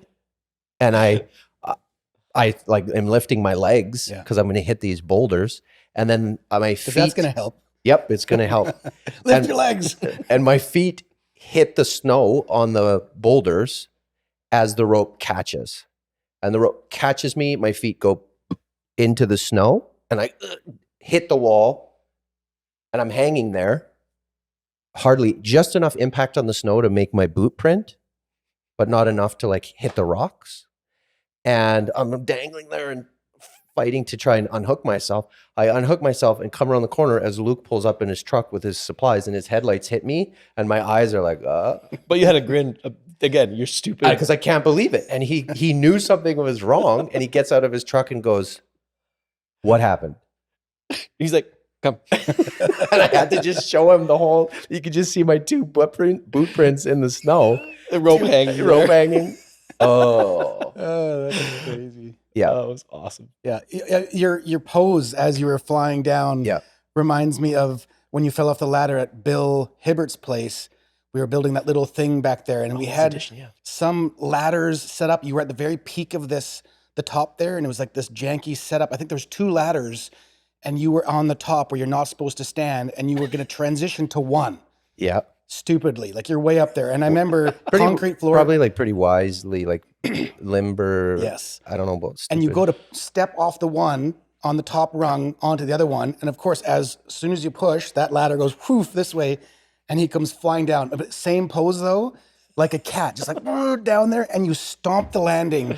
and I am lifting my legs because I'm going to hit these boulders, and then my feet. That's going to help. Yep, it's going to help. Lift your legs. And my feet hit the snow on the boulders as the rope catches, and the rope catches me. My feet go into the snow, and I hit the wall, and I'm hanging there. Hardly just enough impact on the snow to make my boot print, but not enough to hit the rocks. And I'm dangling there and fighting to try and unhook myself. I unhook myself and come around the corner as Luke pulls up in his truck with his supplies, and his headlights hit me, and my eyes are like, But you had a grin. Again, you're stupid. because I can't believe it. And he knew something was wrong, and he gets out of his truck and goes, "What happened?" He's like, come. And I had to just show him the whole. You could just see my two boot prints in the snow. The rope hanging. Rope hanging. Oh, That's crazy. yeah. That was awesome. Yeah, your pose as you were flying down reminds me of when you fell off the ladder at Bill Hibbert's place. We were building that little thing back there, and we had some ladders set up. You were at the very peak of the top there, and it was like this janky setup. I think there was 2 ladders, and you were on the top where you're not supposed to stand, and you were going to transition to one. Yeah. Stupidly, you're way up there. And I remember concrete floor. Probably pretty wisely, limber. Yes. I don't know about stupid. And you go to step off the one on the top rung onto the other one. And of course, as soon as you push, that ladder goes whoof this way, and he comes flying down. But same pose though, like a cat, just down there, and you stomp the landing,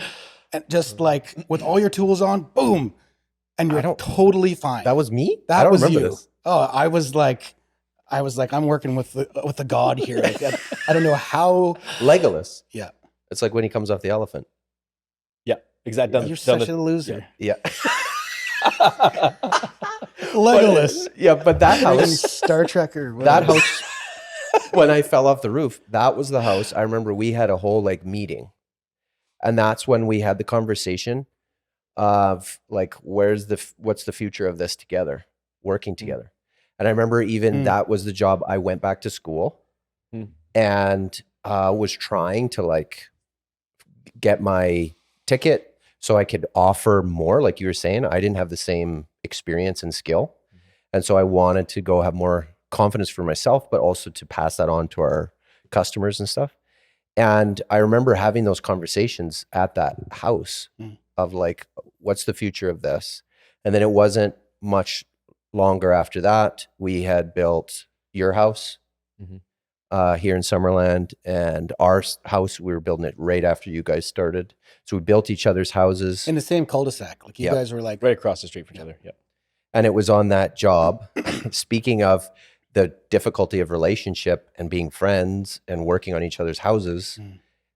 and just with all your tools on, boom, and you're totally fine. That was me? That I don't was remember you. this. Oh, I was like, I'm working with the god here. I don't know how. Legolas. Yeah. It's like when he comes off the elephant. Yeah. Exactly. You're such a loser. Yeah. Legolas. But that house, Star Trek or that whatever. house, when I fell off the roof, that was the house. I remember we had a whole like meeting, and that's when we had the conversation of like, what's the future of this together, working together. And I remember even that was the job. I went back to school and was trying to like get my ticket so I could offer more. Like you were saying, I didn't have the same experience and skill. And so I wanted to go have more confidence for myself, but also to pass that on to our customers and stuff. And I remember having those conversations at that house of like, what's the future of this? And then it wasn't much longer after that, we had built your house here in Summerland, and our house, we were building it right after you guys started. So we built each other's houses. In the same cul-de-sac. Like you guys were like... Right across the street from each other. Yep. And it was on that job, speaking of the difficulty of relationship and being friends and working on each other's houses,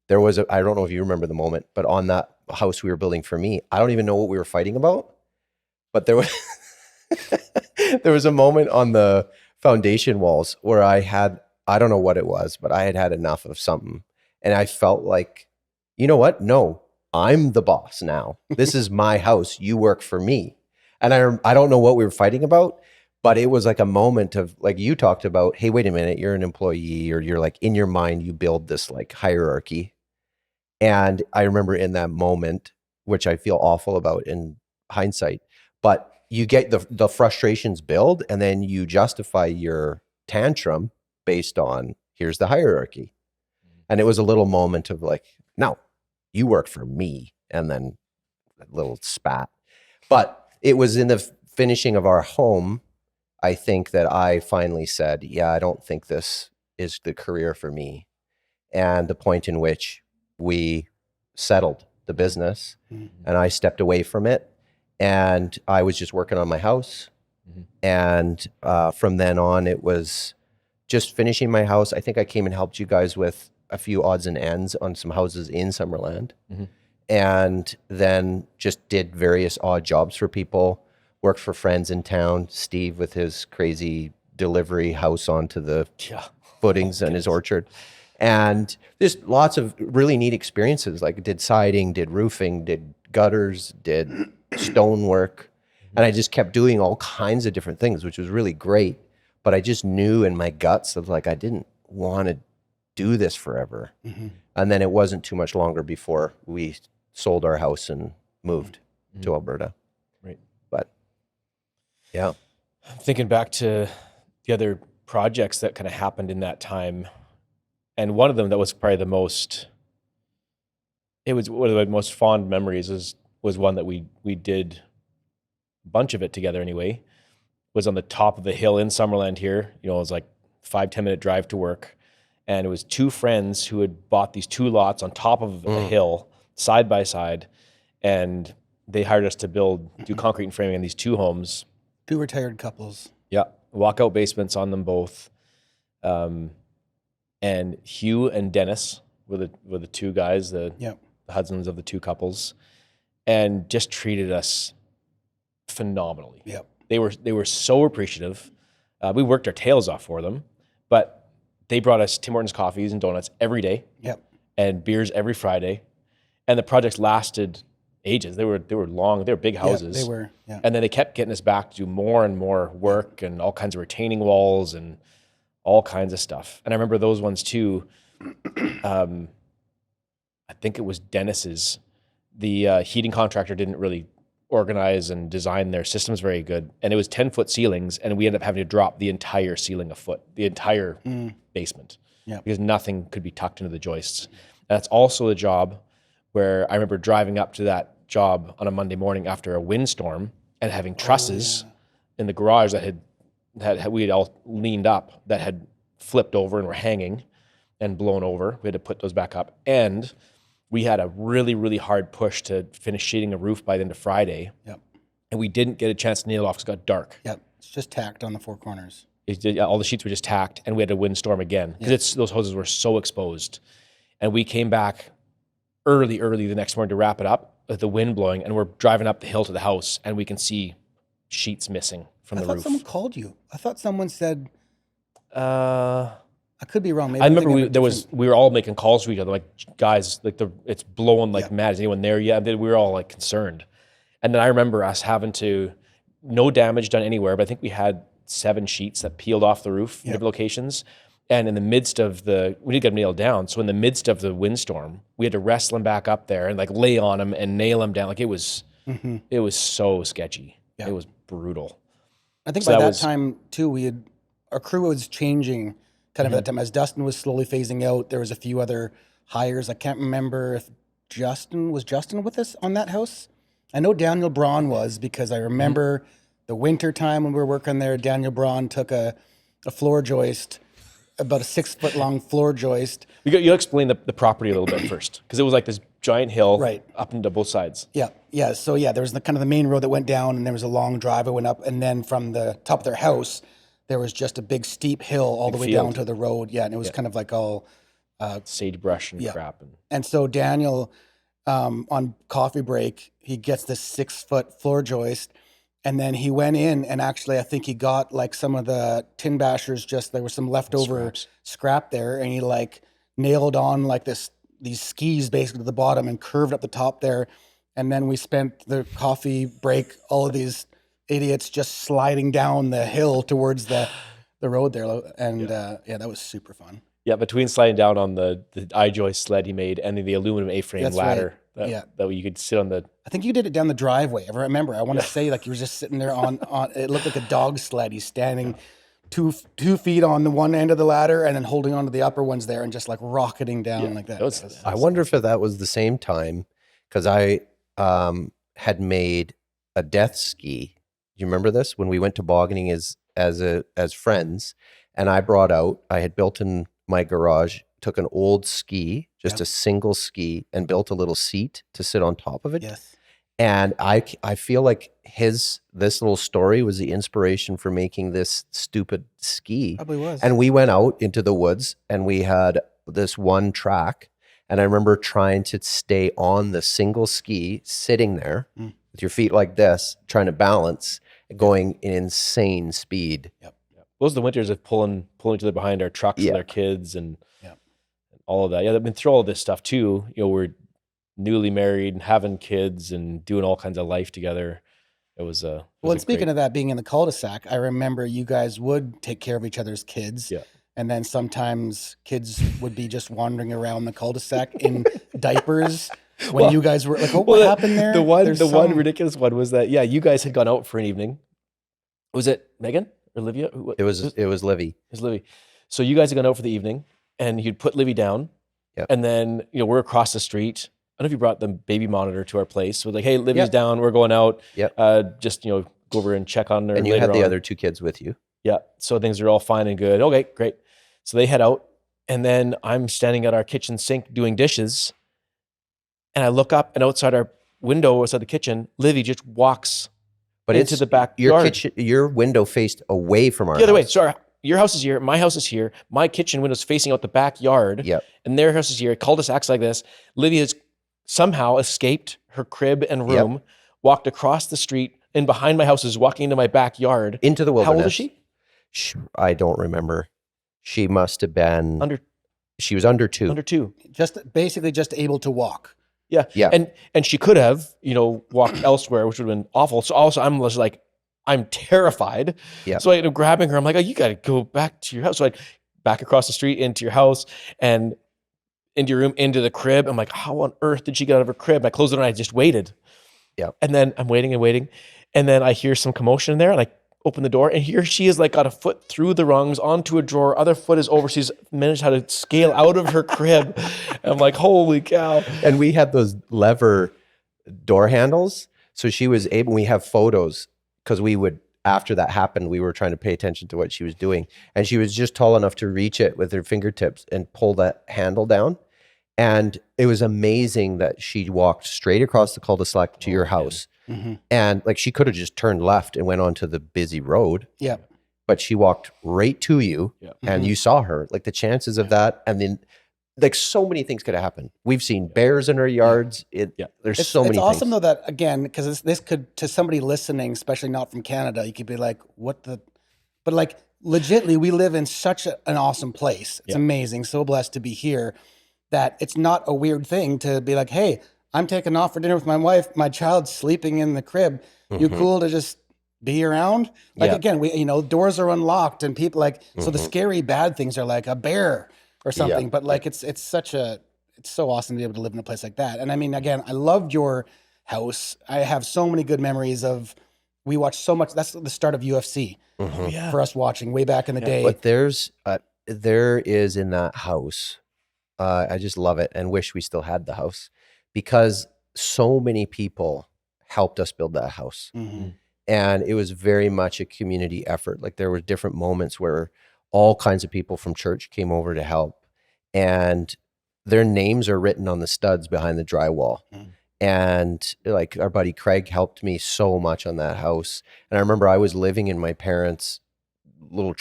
there was I don't know if you remember the moment, but on that house we were building for me, I don't even know what we were fighting about, but there was there was a moment on the foundation walls where I don't know what it was, but I had enough of something. And I felt like, you know what? No, I'm the boss now. This is my house. You work for me. And I don't know what we were fighting about, but it was like a moment of like you talked about, hey, wait a minute, you're an employee, or you're like in your mind, you build this like hierarchy. And I remember in that moment, which I feel awful about in hindsight, but you get the frustrations build, and then you justify your tantrum based on, here's the hierarchy. And it was a little moment of like, no, you work for me. And then a little spat. But it was in the finishing of our home, I think, that I finally said, yeah, I don't think this is the career for me. And the point in which we settled the business and I stepped away from it. And I was just working on my house. And from then on, it was just finishing my house. I think I came and helped you guys with a few odds and ends on some houses in Summerland. And then just did various odd jobs for people, worked for friends in town, Steve with his crazy delivery house onto the footings and his orchard. And there's lots of really neat experiences, like did siding, did roofing, did gutters, did stonework. And I just kept doing all kinds of different things, which was really great. But I just knew in my guts of like, I didn't want to do this forever. And then it wasn't too much longer before we sold our house and moved to Alberta. Right. But yeah. Thinking back to the other projects that kind of happened in that time, and one of them that was probably the most, it was one of the most fond memories was one that we did a bunch of it together anyway, was on the top of the hill in Summerland here. You know, it was like 5-10 minute drive to work. And it was two friends who had bought these two lots on top of a hill, side by side. And they hired us to do concrete and framing on these two homes. Two retired couples. Yeah. Walkout basements on them both. And Hugh and Dennis were the two guys, the husbands of the two couples, and just treated us phenomenally. Yep. They were so appreciative. We worked our tails off for them, but they brought us Tim Hortons coffees and donuts every day. Yep. And beers every Friday. And the projects lasted ages. They were long, they were big houses. Yeah, they were. Yeah. And then they kept getting us back to do more and more work and all kinds of retaining walls and all kinds of stuff. And I remember those ones too. I think it was Dennis's. The heating contractor didn't really organize and design their systems very good. And it was 10-foot ceilings, and we ended up having to drop the entire ceiling a foot, the entire basement, because nothing could be tucked into the joists. And that's also a job where I remember driving up to that job on a Monday morning after a windstorm and having trusses in the garage that we had all leaned up that had flipped over and were hanging and blown over. We had to put those back up. And we had a really, really hard push to finish sheeting a roof by the end of Friday. Yep. And we didn't get a chance to nail it off because it got dark. Yep. It's just tacked on the four corners. All the sheets were just tacked, and we had a windstorm again because those hoses were so exposed. And we came back early the next morning to wrap it up. with the wind blowing, and we're driving up the hill to the house, and we can see sheets missing from the I thought roof. someone called you. I thought someone said. I could be wrong. Maybe I remember we were all making calls to each other, like, guys, like it's blowing like mad. Is anyone there yet? And we were all like concerned. And then I remember us having to, no damage done anywhere, but I think we had 7 sheets that peeled off the roof in different locations. And in the midst of we did get them nailed down. So in the midst of the windstorm, we had to wrestle them back up there and like lay on them and nail them down. Like it was so sketchy. Yeah. It was brutal. I think by that time too, our crew was changing kind of at that time. As Dustin was slowly phasing out, there was a few other hires. I can't remember if Justin with us on that house. I know Daniel Braun was, because I remember the winter time when we were working there, Daniel Braun took a floor joist, about a 6-foot long floor joist. You explain the property a little bit first, because it was like this giant hill up into both sides. Yeah. So there was the kind of the main road that went down, and there was a long drive that went up, and then from the top of their house, there was just a big steep hill all the way down to the road. Yeah, and it was kind of like all sagebrush and crap. And so Daniel, on coffee break, he gets this 6-foot floor joist, and then he went in, and actually I think he got like some of the tin bashers, there was some leftover scrap there, and he like nailed on like these skis basically to the bottom and curved up the top there. And then we spent the coffee break, all of these idiots just sliding down the hill towards the road there. And that was super fun. Yeah, between sliding down on the I-joist sled he made and the aluminum A-frame ladder that you could sit on the... I think you did it down the driveway. I remember. I want to say like you were just sitting there on it looked like a dog sled. He's standing 2 feet on the one end of the ladder and then holding onto the upper ones there and just like rocketing down like that. I wonder if that was the same time, because I had made a death ski. You remember this? When we went tobogganing as friends, and I had built in my garage, took an old ski, just a single ski, and built a little seat to sit on top of it. Yes. And I feel like this little story was the inspiration for making this stupid ski. Probably was. And we went out into the woods, and we had this one track, and I remember trying to stay on the single ski, sitting there with your feet like this, trying to balance, going in insane speed. Yep. Those are the winters of pulling each other behind our trucks with our kids and all of that. Yeah, they've been through all this stuff too. We're newly married and having kids and doing all kinds of life together. It was and speaking of that, being in the cul-de-sac, I remember you guys would take care of each other's kids. Yeah. And then sometimes kids would be just wandering around the cul-de-sac in diapers when you guys were like, what happened there? The one ridiculous one was that, you guys had gone out for an evening. Was it Megan or Olivia? It was Livy. It was Livy. So you guys had gone out for the evening, and you'd put Livy down. Yep. And then, we're across the street. I don't know if you brought the baby monitor to our place. We're like, hey, Livy's down. We're going out. Yep. Just, go over and check on her. And you had the other 2 kids with you. Yeah. So things are all fine and good. Okay, great. So they head out. And then I'm standing at our kitchen sink doing dishes. And I look up, and outside our window, outside the kitchen, Livy just walks into the backyard. Your window faced away from our house. The other way. Sorry. Your house is here. My house is here. My kitchen window's facing out the backyard. Yep. And their house is here. Cul-de-sacs like this. Livy has somehow escaped her crib and room, walked across the street, and behind my house is walking into my backyard. Into the wilderness. How old is she? I don't remember. She must have been... She was under 2. Under 2. Basically just able to walk. Yeah. Yeah. And she could have, walked elsewhere, which would have been awful. So also I'm just like, I'm terrified. Yeah. So I ended up grabbing her. I'm like, oh, you got to go back to your house. So I back across the street into your house and into your room, into the crib. I'm like, how on earth did she get out of her crib? And I closed the door and I just waited. Yeah. And then I'm waiting and waiting. And then I hear some commotion in there, and I open the door, and here she is, like, got a foot through the rungs onto a drawer. Other foot is over. She's managed how to scale out of her crib. And I'm like, holy cow. And we had those lever door handles. So she was able, we have photos, because we would, after that happened, we were trying to pay attention to what she was doing. And she was just tall enough to reach it with her fingertips and pull that handle down. And it was amazing that she walked straight across the cul-de-sac to your house. Mm-hmm. And like, she could have just turned left and went onto the busy road. Yeah. But she walked right to you and you saw her. Like, the chances of that, and then like so many things could have happened. We've seen bears in our yards. There's so many It's awesome things. though that, again, because this could, to somebody listening, especially not from Canada, you could be like, what the, but like legitly, we live in such an awesome place. It's amazing. So blessed to be here that it's not a weird thing to be like, hey, I'm taking off for dinner with my wife. My child's sleeping in the crib. You cool to just be around? Like, again, we, doors are unlocked and people like, so the scary bad things are like a bear or something, but like, it's so awesome to be able to live in a place like that. And I mean, again, I loved your house. I have so many good memories of, we watched so much. That's the start of UFC for us watching way back in the day. But there is in that house, I just love it and wish we still had the house because so many people helped us build that house. And it was very much a community effort. Like there were different moments where all kinds of people from church came over to help and their names are written on the studs behind the drywall. And like our buddy Craig helped me so much on that house. And I remember I was living in my parents' little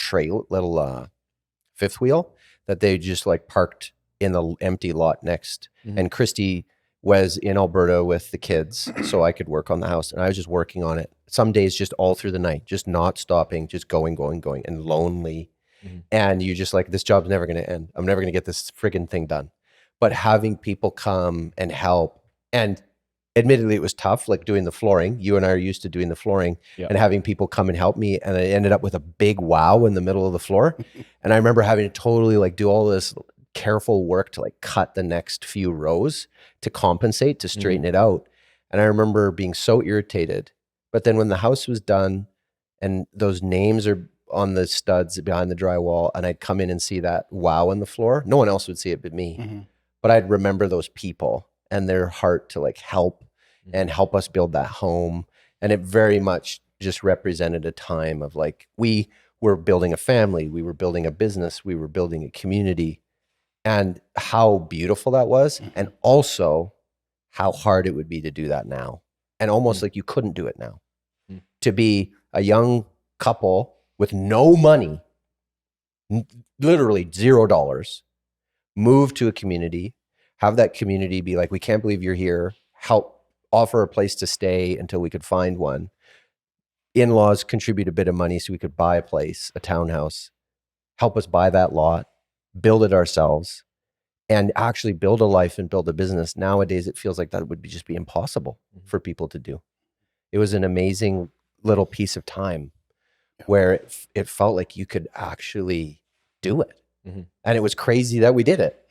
fifth wheel that they just like parked in the empty lot next. And Christy was in Alberta with the kids so I could work on the house. And I was just working on it. Some days just all through the night, just not stopping, just going and lonely. And you just like, this job's never going to end. I'm never going to get this friggin' thing done. But having people come and help, and admittedly it was tough, like doing the flooring. You and I are used to doing the flooring and having people come and help me. And I ended up with a big wow in the middle of the floor. And I remember having to totally like do all this careful work to like cut the next few rows to compensate, to straighten it out. And I remember being so irritated. But then when the house was done and those names are on the studs behind the drywall and I'd come in and see that wow in the floor, no one else would see it but me. But I'd remember those people and their heart to like help and help us build that home. And it very much just represented a time of like, we were building a family, we were building a business, we were building a community, and how beautiful that was. And also how hard it would be to do that now. And almost like you couldn't do it now. To be a young couple with no money, literally $0, move to a community, have that community be like, we can't believe you're here, help offer a place to stay until we could find one. In-laws contribute a bit of money so we could buy a place, a townhouse, help us buy that lot, build it ourselves, and actually build a life and build a business. Nowadays, it feels like that would just be impossible for people to do. It was an amazing little piece of time where it felt like you could actually do it. And it was crazy that we did it.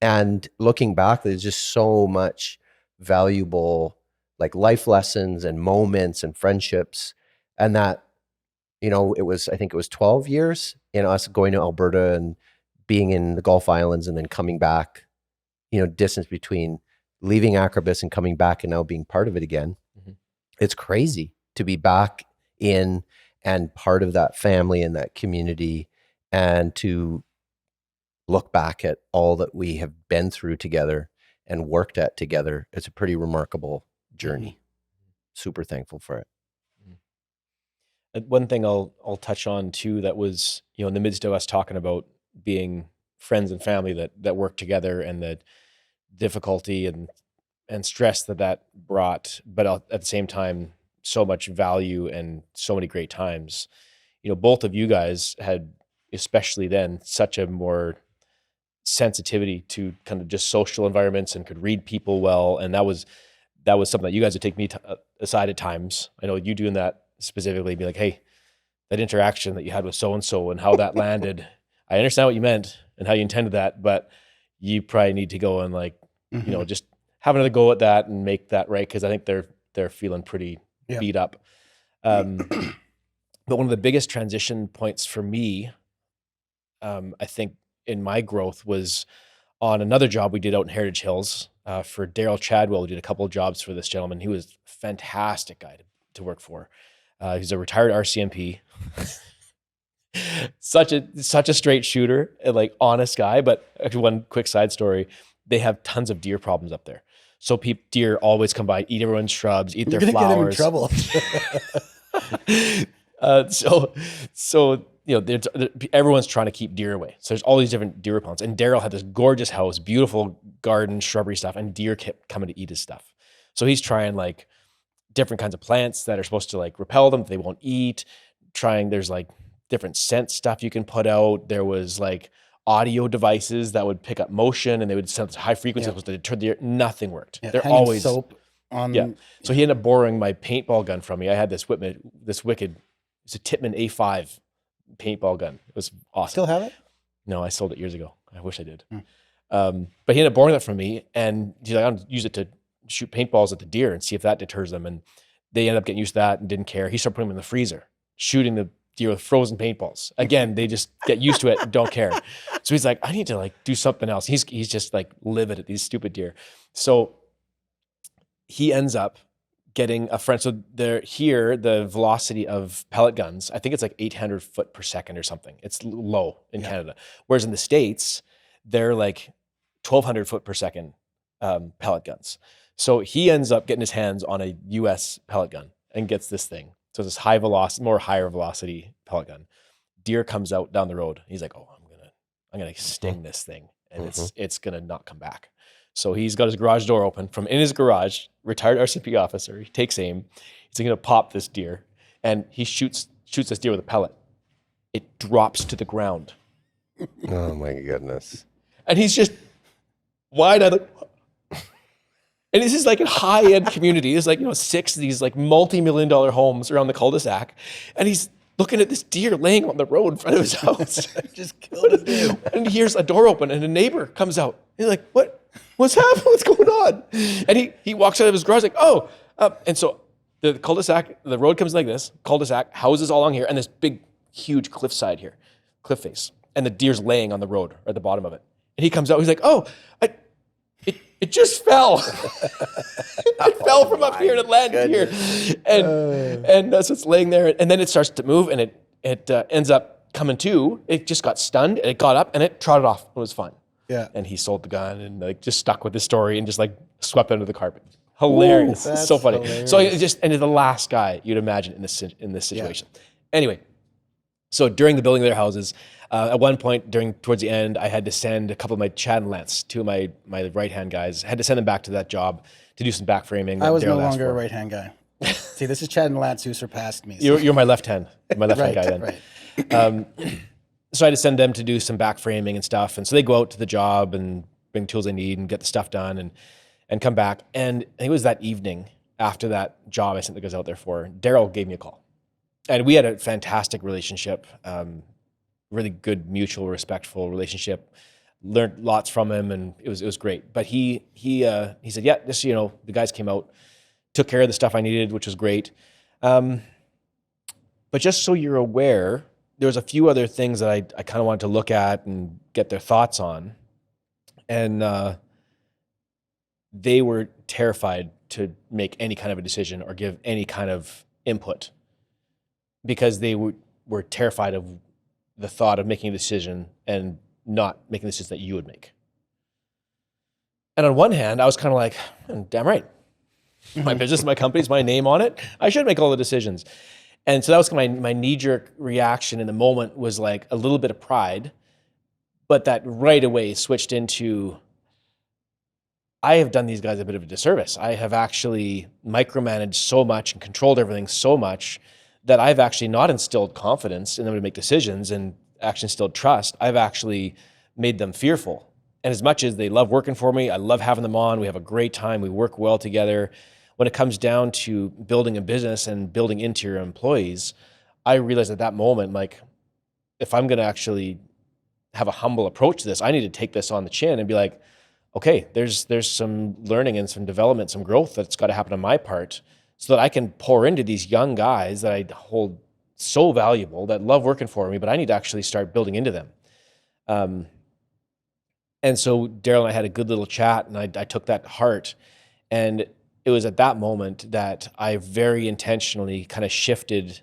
And looking back, there's just so much valuable like life lessons and moments and friendships. And that, I think it was 12 years in us going to Alberta and being in the Gulf Islands and then coming back, distance between leaving Akribis and coming back and now being part of it again. It's crazy to be back in and part of that family and that community, and to look back at all that we have been through together and worked at together. It's a pretty remarkable journey. Super thankful for it. One thing I'll touch on too, that was, in the midst of us talking about being friends and family that work together, and the difficulty and stress that brought, but at the same time, so much value and so many great times. Both of you guys had, especially then, such a more sensitivity to kind of just social environments and could read people well. And that was something that you guys would take me aside at times. I know you doing that specifically, be like, hey, that interaction that you had with so-and-so and how that landed, I understand what you meant and how you intended that, but you probably need to go and like, just have another go at that and make that right. Cause I think they're feeling pretty beat up. But one of the biggest transition points for me, I think in my growth, was on another job we did out in Heritage Hills for Daryl Chadwell. We did a couple of jobs for this gentleman. He was a fantastic guy to work for. He's a retired RCMP. such a straight shooter and like honest guy. But actually, one quick side story: they have tons of deer problems up there. So deer always come by, eat everyone's shrubs, eat their flowers. Get them in trouble. So everyone's trying to keep deer away. So there's all these different deer repellents. And Daryl had this gorgeous house, beautiful garden, shrubbery stuff, and deer kept coming to eat his stuff. So he's trying like different kinds of plants that are supposed to like repel them, that they won't eat. There's like different scent stuff you can put out. There was like audio devices that would pick up motion and they would send high frequency supposed to deter deer. Nothing worked. Yeah, They're always soap on. Yeah. So he ended up borrowing my paintball gun from me. I had this wicked, it's a Tippmann A5 paintball gun. It was awesome. Still have it? No, I sold it years ago. I wish I did. But he ended up borrowing that from me, and he's like, "I'm gonna use it to shoot paintballs at the deer and see if that deters them." And they ended up getting used to that and didn't care. He started putting them in the freezer, shooting the deer with frozen paintballs. Again, they just get used to it and don't care. So he's like, "I need to like do something else." He's just like livid at these stupid deer. So he ends up getting a friend. So the velocity of pellet guns, I think it's like 800 foot per second or something. It's low in Canada. Whereas in the States, they're like 1,200 foot per second pellet guns. So he ends up getting his hands on a US pellet gun and gets this thing. So this higher velocity pellet gun. Deer comes out down the road. He's like, "Oh, I'm gonna sting this thing, and it's gonna not come back." So he's got his garage door open from in his garage, retired RCP officer. He takes aim. He's going to pop this deer, and he shoots this deer with a pellet. It drops to the ground. Oh my goodness. And he's just wide-eyed. And this is like a high-end community. There's like, 6 of these like multi-million-dollar homes around the cul-de-sac. And he's looking at this deer laying on the road in front of his house. Just killed a deer. And he hears a door open, and a neighbor comes out. He's like, What's happening? What's going on? And he walks out of his garage like, "Oh." And so the cul-de-sac, the road comes like this, cul-de-sac, houses all along here, and this big, huge cliffside here, cliff face. And the deer's laying on the road or at the bottom of it. And he comes out, he's like, "Oh, it just fell." It fell from up here and it landed here. And so it's laying there. And then it starts to move and it ends up coming to. It just got stunned and it got up and it trotted off. It was fine. Yeah. And he sold the gun and like just stuck with the story and just like swept under the carpet. Hilarious. Ooh, so funny. hilarious. So it just ended the last guy you'd imagine in this situation. Yeah. Anyway, so during the building of their houses, at one point towards the end, I had to send a couple of my Chad and Lance, 2 of my right-hand guys, I had to send them back to that job to do some back framing. I was no longer a right-hand guy. See, this is Chad and Lance who surpassed me. So. You're my left hand guy then. Right. So I had to send them to do some back framing and stuff. And so they go out to the job and bring tools they need and get the stuff done and come back. And I think it was that evening after that job I sent the guys out there for, Daryl gave me a call. And we had a fantastic relationship, really good, mutual, respectful relationship. Learned lots from him and it was great. But he said, "Yeah, this, the guys came out, took care of the stuff I needed, which was great. But just so you're aware, there was a few other things that I kind of wanted to look at and get their thoughts on. And they were terrified to make any kind of a decision or give any kind of input because they were terrified of the thought of making a decision and not making the decision that you would make." And on one hand, I was kind of like, damn right. My business, my company's my name on it. I should make all the decisions. And so that was my knee-jerk reaction in the moment was like a little bit of pride, but that right away switched into, I have done these guys a bit of a disservice. I have actually micromanaged so much and controlled everything so much that I've actually not instilled confidence in them to make decisions and actually instilled trust. I've actually made them fearful. And as much as they love working for me, I love having them on, we have a great time, we work well together. When it comes down to building a business and building into your employees, I realized at that moment, like, if I'm going to actually have a humble approach to this, I need to take this on the chin and be like, okay, there's some learning and some development, some growth that's got to happen on my part so that I can pour into these young guys that I hold so valuable, that love working for me, but I need to actually start building into them. And so Daryl and I had a good little chat and I took that to heart. And it was at that moment that I very intentionally kind of shifted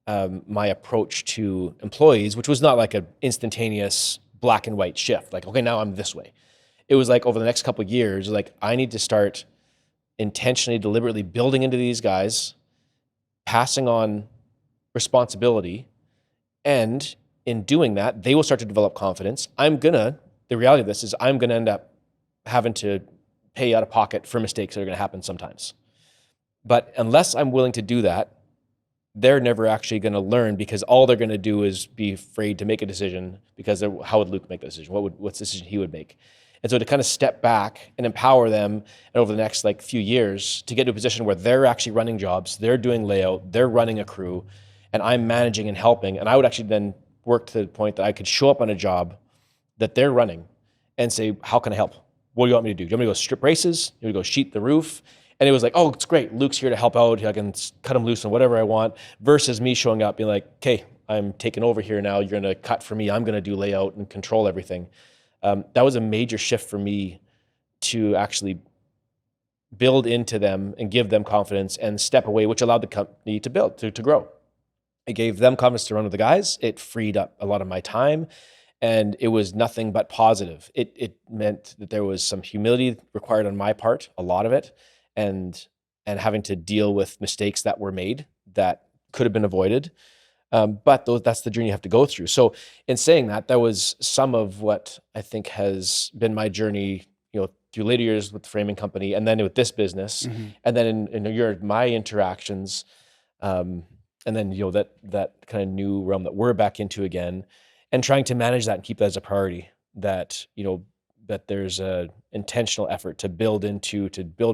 my approach to employees, which was not like an instantaneous black and white shift. Like, okay, now I'm this way. It was like over the next couple of years, like I need to start intentionally, deliberately building into these guys, passing on responsibility, and in doing that, they will start to develop confidence. The reality of this is I'm going to end up having to pay out of pocket for mistakes that are going to happen sometimes. But unless I'm willing to do that, they're never actually going to learn, because all they're going to do is be afraid to make a decision, because how would Luke make that decision? What's the decision he would make? And so to kind of step back and empower them, and over the next few years to get to a position where they're actually running jobs, they're doing layout, they're running a crew, and I'm managing and helping. And I would actually then work to the point that I could show up on a job that they're running and say, how can I help? What do you want me to do? Do you want me to go strip braces? Do you want me to go sheet the roof? And it was like, oh, it's great. Luke's here to help out. I can cut him loose on whatever I want, versus me showing up being like, okay, I'm taking over here now. You're going to cut for me. I'm going to do layout and control everything. That was a major shift for me to actually build into them and give them confidence and step away, which allowed the company to build, to grow. It gave them confidence to run with the guys. It freed up a lot of my time, and it was nothing but positive. It meant that there was some humility required on my part, a lot of it, and having to deal with mistakes that were made that could have been avoided. But that's the journey you have to go through. So in saying that, that was some of what I think has been my journey, through later years with the framing company, and then with this business, and then in my interactions, and then that kind of new realm that we're back into again, and trying to manage that and keep that as a priority. That that there's a intentional effort to build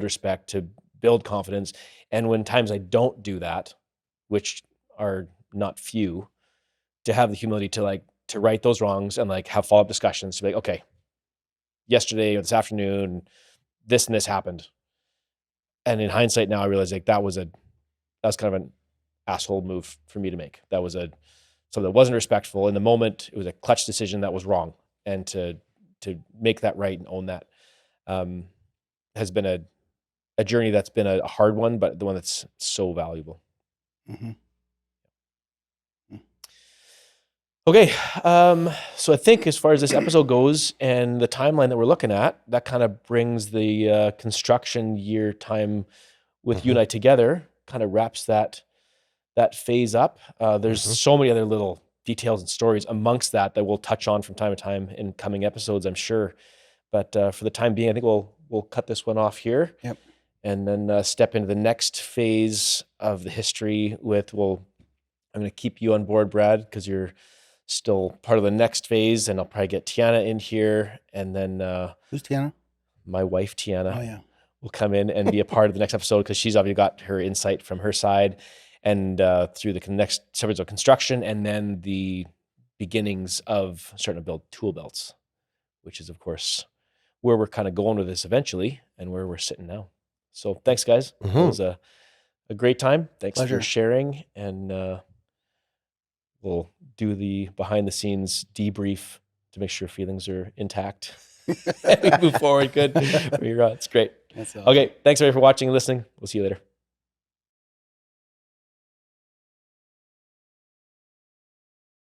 respect, to build confidence, and when times I don't do that, which are not few, to have the humility to right those wrongs and have follow-up discussions to be like, okay, yesterday or this afternoon, this and this happened. And in hindsight now, I realize that was kind of an asshole move for me to make. That was something that wasn't respectful. In the moment, it was a clutch decision that was wrong. And to make that right and own that has been a journey that's been a hard one, but the one that's so valuable. Mm-hmm. Okay, so I think as far as this episode goes and the timeline that we're looking at, that kind of brings the construction year time with you and I together, kind of wraps that phase up. There's so many other little details and stories amongst that we'll touch on from time to time in coming episodes, I'm sure. But for the time being, I think we'll cut this one off here. Yep. And then step into the next phase of the history with, I'm going to keep you on board, Brad, because you're still part of the next phase, and I'll probably get Tiana in here, and then who's Tiana? My wife, Tiana. Oh yeah, will come in and be a part of the next episode, because she's obviously got her insight from her side, and through the next series of construction, and then the beginnings of starting to build tool belts, which is of course where we're kind of going with this eventually, and where we're sitting now. So thanks, guys. It was a great time. Thanks for sharing, and we'll do the behind-the-scenes debrief to make sure feelings are intact. And we move forward good. It's great. That's awesome. Okay, thanks everybody for watching and listening. We'll see you later.